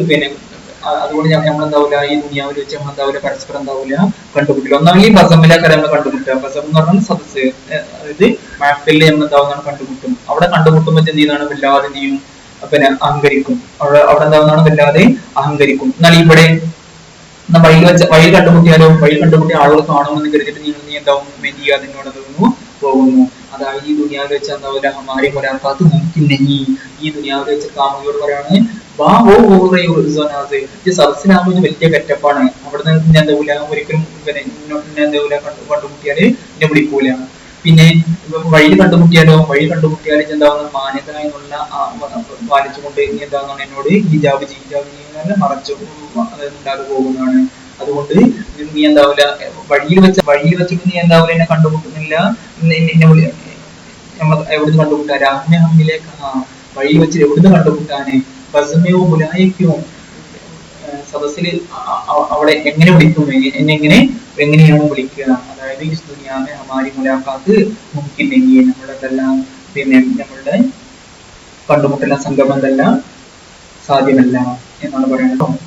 അതുകൊണ്ട് നമ്മളെന്താവില്ല, ഈ ദുനിയാവിൽ വെച്ച് നമ്മളെന്താവില്ല, പരസ്പരം എന്താവില്ല, കണ്ടുമുട്ടില്ല. ഒന്നാമത് ബസമിലൊക്കെ നമ്മൾ കണ്ടുമുട്ടുക, ബസം എന്ന് പറഞ്ഞാൽ സദസ്, അതായത് മാഫിലിൽ നമ്മൾ എന്താവുന്നതാണ്, കണ്ടുമുട്ടും. അവിടെ കണ്ടുമുട്ടുമ്പോൾ എന്ത് ചെയ്യുന്നതാണ്, വല്ലാതെ എന്ത് ചെയ്യും, പിന്നെ അഹങ്കരിക്കും. അവിടെ എന്താവുന്നതാണ്, വല്ലാതെ അഹങ്കരിക്കും. എന്നാൽ ഇവിടെ വഴി കണ്ടുമുട്ടിയ ആളുകൾ കാണുമെന്ന് കരുതിയിട്ട് നീ എന്താവും, മെന്റ് ചെയ്യാതെ നിന്നോട് പോകുന്നു. അതായത് ഈ ദുനിയാവിൽ വെച്ച് എന്താവില്ല, ഹമാരി മുലാഖാത്ത് മുംകിൻ, ഈ ദുനിയാവിൽ വെച്ച് കാമുകിയോട് പറയാണ്, വാ ഓ സദസ്സിലാകുമ്പോൾ വലിയ കെറ്റപ്പാണ്, അവിടെ നിന്ന് എന്താവില്ല, ഒരിക്കലും പിന്നെ എന്താവില്ല, കണ്ടുമുട്ടിയാല് എന്നെ വിളിക്കൂല. പിന്നെ വഴി കണ്ടുമുട്ടിയാൽ എന്താവുന്ന മാന്യത എന്നുള്ള പാലിച്ചുകൊണ്ട് ഇനി എന്താവുന്ന എന്നോട് ഹിജാബ് ചെയ്യുന്ന മറച്ചു ഉണ്ടാകെ പോകുന്നതാണ്. അതുകൊണ്ട് നീ എന്താവില്ല, വഴിയിൽ വെച്ചിട്ട് നീ എന്താവില്ല, എന്നെ കണ്ടുമുട്ടുന്നില്ല, എവിടുന്ന് കണ്ടുമുട്ടാ, രാഹ്മിലേക്ക് വഴിയിൽ വെച്ച് എവിടുന്ന് കണ്ടുമുട്ടാന്, ബസമയോ മുലായിക്കോ സദസ്സില് അവളെ എങ്ങനെ വിളിക്കും, എങ്ങനെയാണ് വിളിക്കുക? അതായത് ഈ ദുനിയാവിലെ ഹമാരി മുലാഖാത്ത് മുംകിൻ, നമ്മളതെല്ലാം പിന്നെ നമ്മളുടെ കണ്ടുമുട്ടല സംഗമം എന്തെല്ലാം സാധ്യമല്ല എന്നാണ് പറയുന്നത്.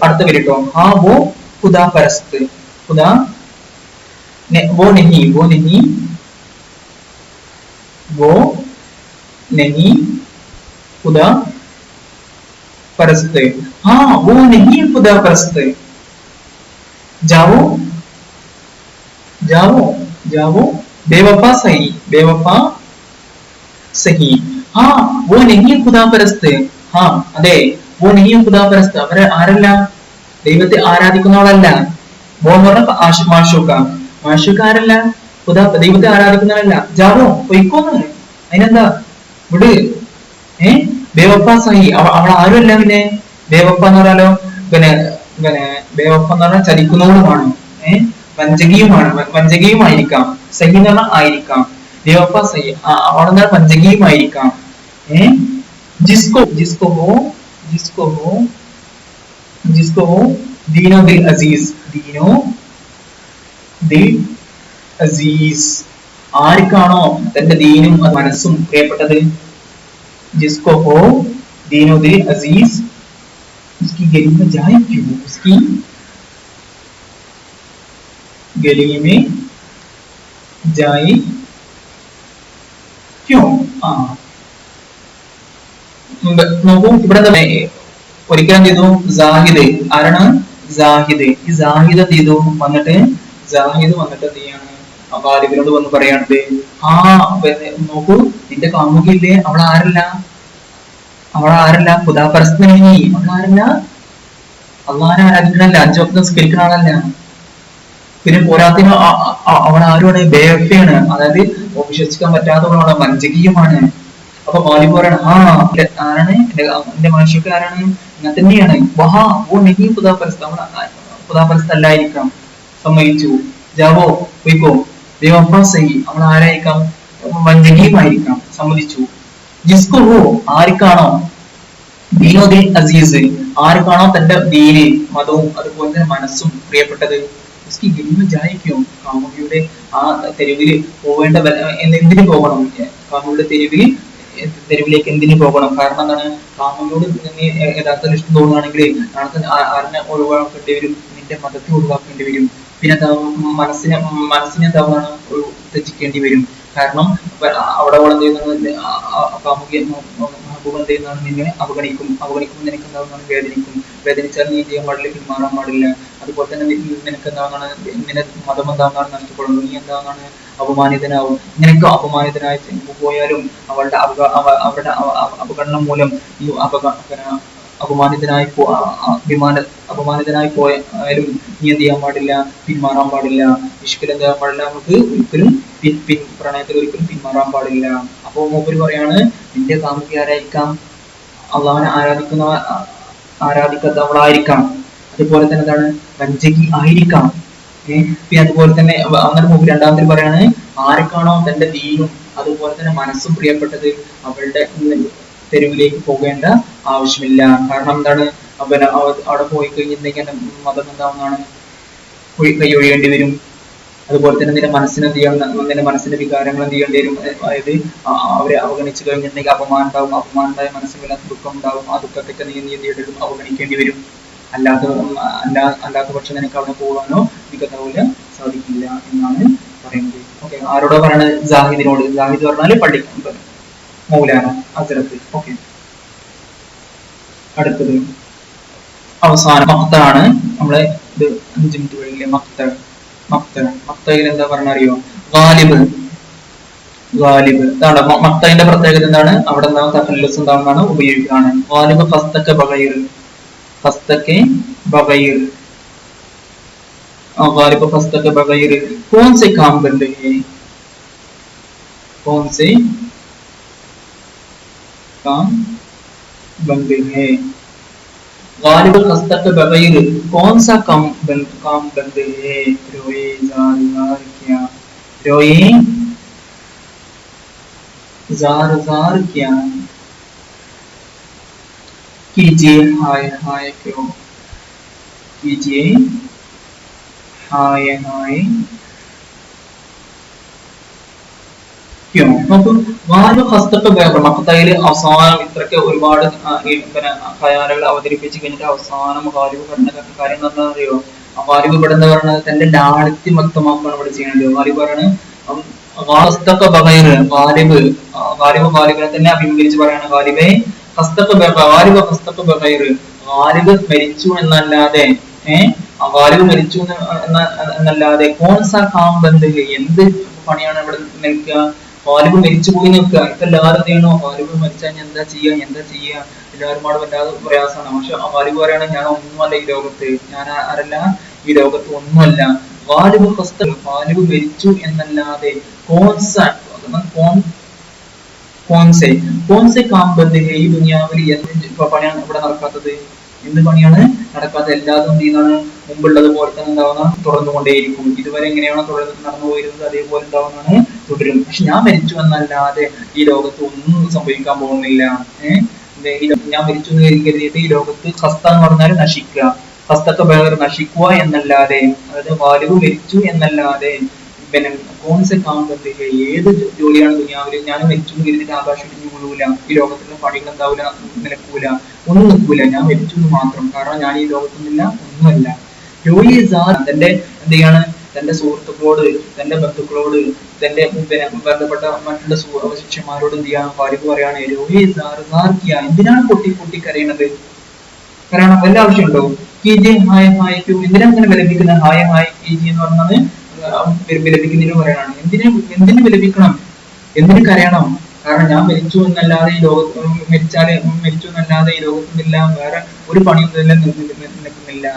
അടുത്ത പേരിട്ടോ, वो खुदा परस्त, खुदा वो नहीं खुदा परस्त, वो नहीं खुदा परस्त, जाओ बेवफा सही, वो नहीं खुदा परस्त, അതെ, वो नहीं खुदा परस्त, അവര് ആരല്ല, ദൈവത്തെ ആരാധിക്കുന്ന ആളല്ല. वो എന്ന് പറഞ്ഞ മാഷൂക്ക ആരല്ല, ദൈവത്തെ ആരാധിക്കുന്നവരല്ല. ജാവോ പൊയ്ക്കോന്ന്, അതിനെന്താ വിട്. ബേവപ്പ സഹി, അവൾ ആരുമല്ല. പിന്നെ ബേവപ്പ എന്ന് പറയാലോ, പിന്നെ ബേവപ്പ എന്ന് പറഞ്ഞാൽ ചതിക്കുന്നവളുമാണ്, വഞ്ചകിയുമായിരിക്കാം. സഹി എന്ന് പറഞ്ഞാൽ ആയിരിക്കാം. ബേവപ്പ സഹി, അവളെന്നാൽ വഞ്ചകിയുമായിരിക്കാം. जिसको हो दीनो दिल अजीज, ആർക്കാണോ തന്റെ ദീനും മനസ്സും പ്രിയപ്പെട്ടത്, जिसको हो दीनो दिल अजीज, उसकी गली में जाए क्यों, उसकी गली में जाए क्यों. നോക്കൂ, ഇവിടെ ഒരിക്കലും എന്ത് ചെയ്തു, സാഹിദ്, ആരാണ്, സാഹിദ്. ഈ സാഹിദ് എന്ത് ചെയ്തു, വന്നിട്ട് എന്ത് ചെയ്യാണ്, ഗാലിബിനോട് വന്ന് പറയാണത്, നോക്കൂ നിന്റെ കാമുകില്ലേ, അവളാരല്ല ഖുദാപരസ്തനി, അവളാരല്ല അള്ളാഹനെ ആരാധിക്കണല്ല, 5 വക്ത് നിസ്കരിക്കുന്ന ആളല്ല. പിന്നെ പോരാത്തിന് അവളാരുമാണ്, ബേഫയാണ്, അതായത് വിശ്വസിക്കാൻ പറ്റാത്തവളാണ്, വഞ്ചകീയമാണ്. അപ്പൊ മാലിക് പറയാണ്, ആരാണ് എന്റെ മനുഷ്യക്ക്, ആരാണ്, ഇങ്ങനെ തന്നെയാണ്. ഖുദാപരസ്തല്ലായിരിക്കാം, സമ്മതിച്ചു. ജാവോ പൊയ്ക്കോ, ബേവഫാസഹി, അവൾ ആരായിരിക്കാം, വഞ്ചകീയമായിരിക്കാം, സമ്മതിച്ചു. ജിസ്കോ ഹോ, ആർക്കാണോ, ദീനോ ദിൽ അസീസ്, ആർക്കാണോ തന്റെ ദീന്, മതവും അതുപോലെ തന്നെ മനസ്സും പ്രിയപ്പെട്ടത്, ജായിക്കും, കാമുകിയുടെ ആ തെരുവില് പോവേണ്ട എന്തിനു പോകണം, കാമുകിയുടെ തെരുവിലേക്ക് എന്തിനു പോകണം? കാരണം എന്താണ്, കാമുകിയോട് യഥാർത്ഥത്തിൽ ഇഷ്ടം തോന്നുകയാണെങ്കിൽ ആറിനെ ഒഴിവാക്കേണ്ടി വരും, നിന്റെ മതത്തെ ഒഴിവാക്കേണ്ടി വരും. പിന്നെ മനസ്സിനെ എന്താവുന്നതാണ്, ത്യജിക്കേണ്ടി വരും. കാരണം അവിടെ എന്ത് ചെയ്യുന്നത്, കാമുകി മഹബൂബ് എന്ത് ചെയ്യുന്നതാണ്, നിന്നെ അവഗണിക്കുമ്പോൾ നിനക്ക് എന്താവുന്നതാണ്, വേദനിക്കും. വേദനിച്ചാൽ നീ ചെയ്യാൻ പാടില്ല, പിന്മാറാൻ പാടില്ല. അതുപോലെ തന്നെ നിനക്ക് എന്താണ് നിന്റെ മതം എന്താണ് നഷ്ടപ്പെടുന്നു, നീ എന്താണ് അപമാനിതനാവും. ഇങ്ങനെയൊക്കെ അപമാനിതനായി പോയാലും അവരുടെ അപകടനം മൂലം ഈ അപമാനിതനായി പോയാലും നീ എന്ത് ചെയ്യാൻ പാടില്ല, പിന്മാറാൻ പാടില്ല. ഒരിക്കലും എന്താ പാടില്ല, നമുക്ക് ഒരിക്കലും പ്രണയത്തിൽ ഒരിക്കലും പിന്മാറാൻ പാടില്ല. അപ്പൊ മൂപ്പര് പറയാണ്, നിന്റെ കാമുകി ആരായിരിക്കാം? അള്ളാഹുവിനെ ആരാധിക്കാത്തവളായിരിക്കാം. അതുപോലെ തന്നെ എന്താണ്, വഞ്ചകി ആയിരിക്കാം. പിന്നെ അതുപോലെ തന്നെ അങ്ങനെ മൂപ്പര് രണ്ടാമത്തിൽ പറയാണ്, ആർക്കാണോ തന്റെ ദീനും അതുപോലെ തന്നെ മനസ്സും പ്രിയപ്പെട്ടത് അവളുടെ തെരുവിലേക്ക് പോകേണ്ട ആവശ്യമില്ല. കാരണം എന്താണ്, അവിടെ പോയി കഴിഞ്ഞിട്ടുണ്ടെങ്കിൽ മതം എന്താവുന്നതാണ്, കൈയൊഴിയേണ്ടി വരും. അതുപോലെ തന്നെ നിന്റെ മനസ്സിന് എന്ത് ചെയ്യണം, നിന്റെ മനസ്സിന്റെ വികാരങ്ങൾ എന്ത് ചെയ്യേണ്ടി വരും. അതായത് അവരെ അവഗണിച്ചു കഴിഞ്ഞിട്ടുണ്ടെങ്കിൽ അപമാനം ഉണ്ടാവും. അപമാനമായ മനസ്സിലാത്ത ദുഃഖം ഉണ്ടാവും. ആ ദുഃഖത്തൊക്കെ നീ എന്ത് ചെയ്യേണ്ടി വരും, അവഗണിക്കേണ്ടി വരും. അല്ലാത്ത പക്ഷം നിനക്ക് അവിടെ പോകാനോ നിനക്ക് സാധിക്കില്ല എന്നാണ് പറയുന്നത്. ഓക്കെ, ആരോടോ പറയണത്? ജാഹിദിനോട്. ജാഹിദ് പറഞ്ഞാല് പള്ളി മൗലാന ഹസ്രത്ത്. ഓക്കെ, അടുത്തത് അവസാനം മക്താണ്. നമ്മളെ ഇത് 5 മിനിറ്റ് വഴിയില്ലേ മക്തയിൽ എന്താ പറഞ്ഞ അറിയോ? ഗാലിബ്. ഇതാണ് മക്തയിന്റെ പ്രത്യേകത. എന്താണ് അവിടെ എന്താണ് തഖല്ലുസ് എന്താണെന്നാണ് ഉപയോഗിക്കുകയാണ്. ഗാലിബ് ഫസ്തക ബഗൈർ. ഗാലിബ് ഫസ്തക ബഗൈർ कौन से काम बंदे हैं, कौन से काम बंदे हैं। गालिब खस्तक बगैर कौन सा काम बंदे हैं। रोए जार क्या, रोए जार क्या, कीजिए हाय हाय क्यों, कीजिए हाय हाय ക്യോ. നോക്കൂ, മക്തയില് അവസാനം ഇത്രയ്ക്ക് ഒരുപാട് പിന്നെ ഖയാലുകൾ അവതരിപ്പിച്ച് കഴിഞ്ഞിട്ട് അവസാനം ഗാലിബ് പറഞ്ഞ കാര്യം എന്താ അറിയോ? ഗാലിബ് ഇവിടെ എന്താ പറയുന്നത്, തന്റെ ലാളിത്യം വ്യക്തമാക്കുകയാണ് ഇവിടെ ചെയ്യുന്നത്. ഗാലിബ് പറയാണ് ഗാലിബിനെ തന്നെ അഭിമുഖീകരിച്ച് പറയാണ്, ഗാലിബ് മരിച്ചു എന്നല്ലാതെ ഗാലിബ് മരിച്ചു എന്നല്ലാതെ കോൺസാ കാം ബന്ദ്, എന്ത് പണിയാണ് ഇവിടെ നിൽക്കുക? ഗാലിബ് മരിച്ചു പോയി നിൽക്കുക. ഇപ്പൊ എല്ലാവരും എന്ത് ചെയ്യണോ, ഗാലിബ് മരിച്ചാൽ എന്താ ചെയ്യാ എല്ലാവരും അവിടെ വല്ലാതെ പ്രയാസമാണ്. പക്ഷെ ഗാലിബ് പറയാണ്, ഞാൻ ഒന്നുമല്ല ഈ ലോകത്ത്, ഞാൻ ആരല്ല ഈ ലോകത്ത് ഒന്നുമല്ല. ഗാലിബ് മരിച്ചു എന്നല്ലാതെ കോൺസെ കാം ബന്ദ് ഹേ, ഈ ദുനിയാവിൽ എന്ത് പണിയാണ് ഇവിടെ നടക്കാത്തത്? എന്ത് പണിയാണ് നടക്കാത്ത? എല്ലാതും എന്ത് ചെയ്യുന്നതാണ്, മുമ്പുള്ളത് പോലെ തന്നെ എന്താവുന്ന തുറന്നുകൊണ്ടേയിരിക്കും. ഇതുവരെ എങ്ങനെയാണോ നടന്നു പോയിരുന്നത് അതേപോലെ എന്താവുന്നതാണ്, തുടരും. പക്ഷെ ഞാൻ മരിച്ചു എന്നല്ലാതെ ഈ ലോകത്ത് ഒന്നും സംഭവിക്കാൻ പോകുന്നില്ല. ഞാൻ മരിച്ചു എന്ന് കരുതിയിട്ട് ഈ ലോകത്ത് ഹസ്ത എന്ന് പറഞ്ഞാൽ നശിക്കുക, ഹസ്തക്ക് ബഗൈർ നശിക്കുക എന്നല്ലാതെ, അതായത് ഗാലിബ് മരിച്ചു എന്നല്ലാതെ പിന്നെ കോൺസെ കാമ്പത്ത് ഏത് ജോലിയാണ് ദുനിയാവിൽ ഞാൻ മരിച്ചു എന്ന് കരുതിയിട്ട് ആകാശം ഇടിഞ്ഞു കൊള്ളൂല, ഈ ലോകത്തുള്ള പണികൾ എന്താവൂല, നിലക്കൂല, ഒന്നും നിൽക്കൂല. ഞാൻ മരിച്ചു എന്ന് മാത്രം. കാരണം ഞാൻ ഈ ലോകത്തൊന്നുമില്ല, ഒന്നുമല്ല. ജോലി തന്റെ എന്ത് ചെയ്യാണ്, തന്റെ സുഹൃത്തുക്കളോട്, തന്റെ ബന്ധുക്കളോട്, തന്റെ ബന്ധപ്പെട്ട മറ്റുള്ള ശിഷ്യന്മാരോട് എന്ത് ചെയ്യാൻ ഗാലിബ് പറയാണ്, എന്തിനാണ് പൊട്ടി കരയണത്? കാരണം വല്ല ആവശ്യമുണ്ടോ? ഹായ് ഹായ് എന്തിനാ അങ്ങനെ വിലപിക്കുന്നത്? ഹായ് ഹായ് കീജി എന്ന് പറഞ്ഞത് വിലപിക്കുന്നതിന് പറയണാണ്. എന്തിനു വിലപിക്കണം, എന്തിനു കരയണം? കാരണം ഞാൻ മരിച്ചു എന്നല്ലാതെ ഈ ലോകത്ത് മരിച്ചു എന്നല്ലാതെ ഈ ലോകത്തിനെല്ലാം വേറെ ഒരു പണിയും നിൽക്കുന്നില്ല.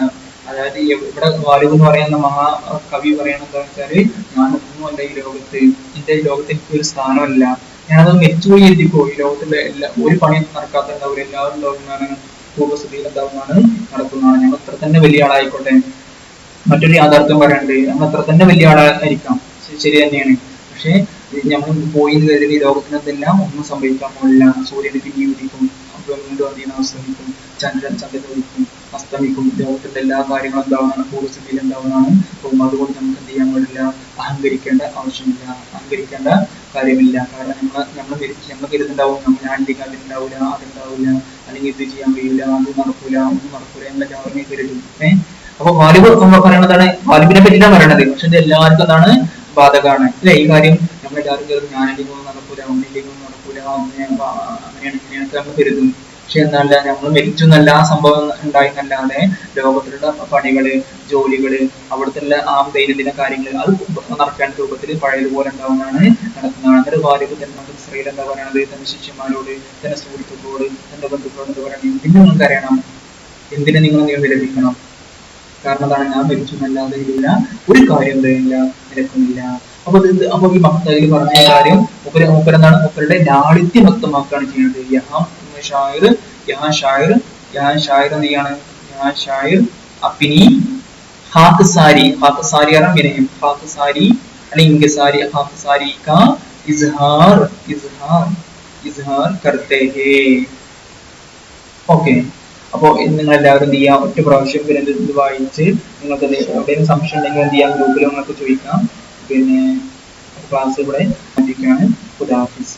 അതായത് ഇവിടെ ഗാലിബ് എന്ന് പറയുന്ന മഹാകവി പറയണത് എന്താ വെച്ചാല്, ഞാനൊന്നുമല്ല ഈ ലോകത്ത്, എന്റെ ഈ ലോകത്ത് എനിക്ക് ഒരു സ്ഥാനമല്ല, ഞാനത് മരിച്ചുപോയി എഴുതിപ്പോ. ഈ ലോകത്തിലെ ഒരു പണിയും നടക്കാത്ത ഉണ്ടാവില്ല, എല്ലാവരും ലോകമാണ് പൂർവ്വസ്ഥിതിയിൽ എന്താവുന്നതാണ്, നടക്കുന്നതാണ്. ഞങ്ങൾ എത്ര തന്നെ വലിയ ആളായിക്കോട്ടെ. മറ്റൊരു യാഥാർത്ഥ്യം പറയാനുണ്ട്, നമ്മൾ എത്ര തന്നെ വലിയ ആളായിരിക്കാം, ശരി തന്നെയാണ്. പക്ഷെ നമ്മൾ പോയി എന്ന് കരുതി ഈ ലോകത്തിനെന്തെല്ലാം ഒന്നും സംഭവിക്കാൻ പോകില്ല. സൂര്യന് പിന്നെയും ഉദിക്കും, വീണ്ടും അതിന് അവസാനിക്കും, ചന്ദ്രൻ ഉദിക്കും, അസ്തമിക്കും. ലോകത്തിന്റെ എല്ലാ കാര്യങ്ങളും എന്താവുന്നതാണ്, പൂർവ്വസ്ഥിതിയിൽ എന്താവുന്നതാണ് പോകും. അതുകൊണ്ട് നമുക്ക് എന്ത് ചെയ്യാൻ പാടില്ല, അഹങ്കരിക്കേണ്ട ആവശ്യമില്ല, അഹങ്കരിക്കേണ്ട കാര്യമില്ല. കാരണം നമ്മൾ കരുതുണ്ടാവും, ഞാൻ എന്തെങ്കിലും അതിലുണ്ടാവില്ല, അതുണ്ടാവില്ല, അല്ലെങ്കിൽ ഇത് ചെയ്യാൻ കഴിയില്ല, അത് നടക്കൂല, ഒന്നും നടക്കൂല എന്നൊക്കെ അവരെ കരുതും. അപ്പൊ ഗാലിബ് പറയണതാണ്, ഗാലിബിനെ പറ്റിയിട്ടാണ് പറയണത്. പക്ഷെ ഇത് എല്ലാവർക്കും അതാണ് ബാധകമാണ് അല്ലെ? ഈ കാര്യം നമ്മളെല്ലാവരും കരുതും, ഞാനെങ്കിലും ഒന്നും നടക്കൂല, ഒന്നില്ലെങ്കിൽ ഒന്നും നടക്കൂല, അങ്ങനെയാണ് ഇങ്ങനെയൊക്കെ നമ്മൾ കരുതും. പക്ഷെ എന്നല്ല നമ്മൾ മരിച്ചു എന്നല്ല ആ സംഭവം ഉണ്ടായിന്നല്ലാതെ ലോകത്തിലുള്ള പണികള്, ജോലികള്, അവിടുത്തെ ആ ദൈനംദിന കാര്യങ്ങൾ അത് നടക്കേണ്ട രൂപത്തിൽ പഴയതുപോലെ ഉണ്ടാവുന്നതാണ് നടക്കുന്നതാണ്. അന്നേരം ഭാര്യക്ക് തന്നെ ഇസ്രായേൽ എന്താ പറയണത്, തന്റെ ശിഷ്യന്മാരോട്, തന്റെ സുഹൃത്തുക്കളോട്, തന്റെ ബന്ധുക്കളോട് എന്താ പറയണത്, എന്തിനു നിങ്ങൾക്ക് അറിയണം, എന്തിനു നിങ്ങൾ നീ വിലപിക്കണം, കാരണം എന്താണ്, ഞാൻ മരിച്ചു എന്നല്ലാതെ ഇല്ല ഒരു കാര്യം എന്തില്ല നിലക്കുന്നില്ല. അപ്പൊ അപ്പൊ ഈ മക്തയിൽ പറഞ്ഞ കാര്യം മൂപ്പരെന്താണ്, മൂപ്പരുടെ ലാളിത്യം വ്യക്തമാക്കുകയാണ് ചെയ്യുന്നത്. ഷായർ യാ ഷായർ യാ ഷായർ എന്താണ്, യാ ഷായർ അപ്പിനി ഹാക്ക് സാരി, ഹാക്ക് സാരി വിനയം, ഹാക്ക് സാരി അല്ലെങ്കിൽ ഇംഗസാരി, ഹാക്ക് സാരി കാ ഇസ്ഹാർ ഇസ്ഹാർ ഇസ്ഹാർ കർത്തേ ഹേ. ഓക്കെ, അപ്പോൾ നിങ്ങൾ എല്ലാവരും എന്ത് ചെയ്യാം, ഒറ്റ പ്രാവശ്യം പിന്നെ ഇത് വായിച്ച് നിങ്ങൾക്ക് എവിടെയെങ്കിലും സംശയം ഉണ്ടെങ്കിൽ എന്ത് ചെയ്യാം, ഗ്രൂപ്പിൽ നിങ്ങൾക്ക് ചോദിക്കാം. പിന്നെ ക്ലാസ് ഇവിടെ മാറ്റിക്കാണ്. ഖുദാ ഹാഫിസ്.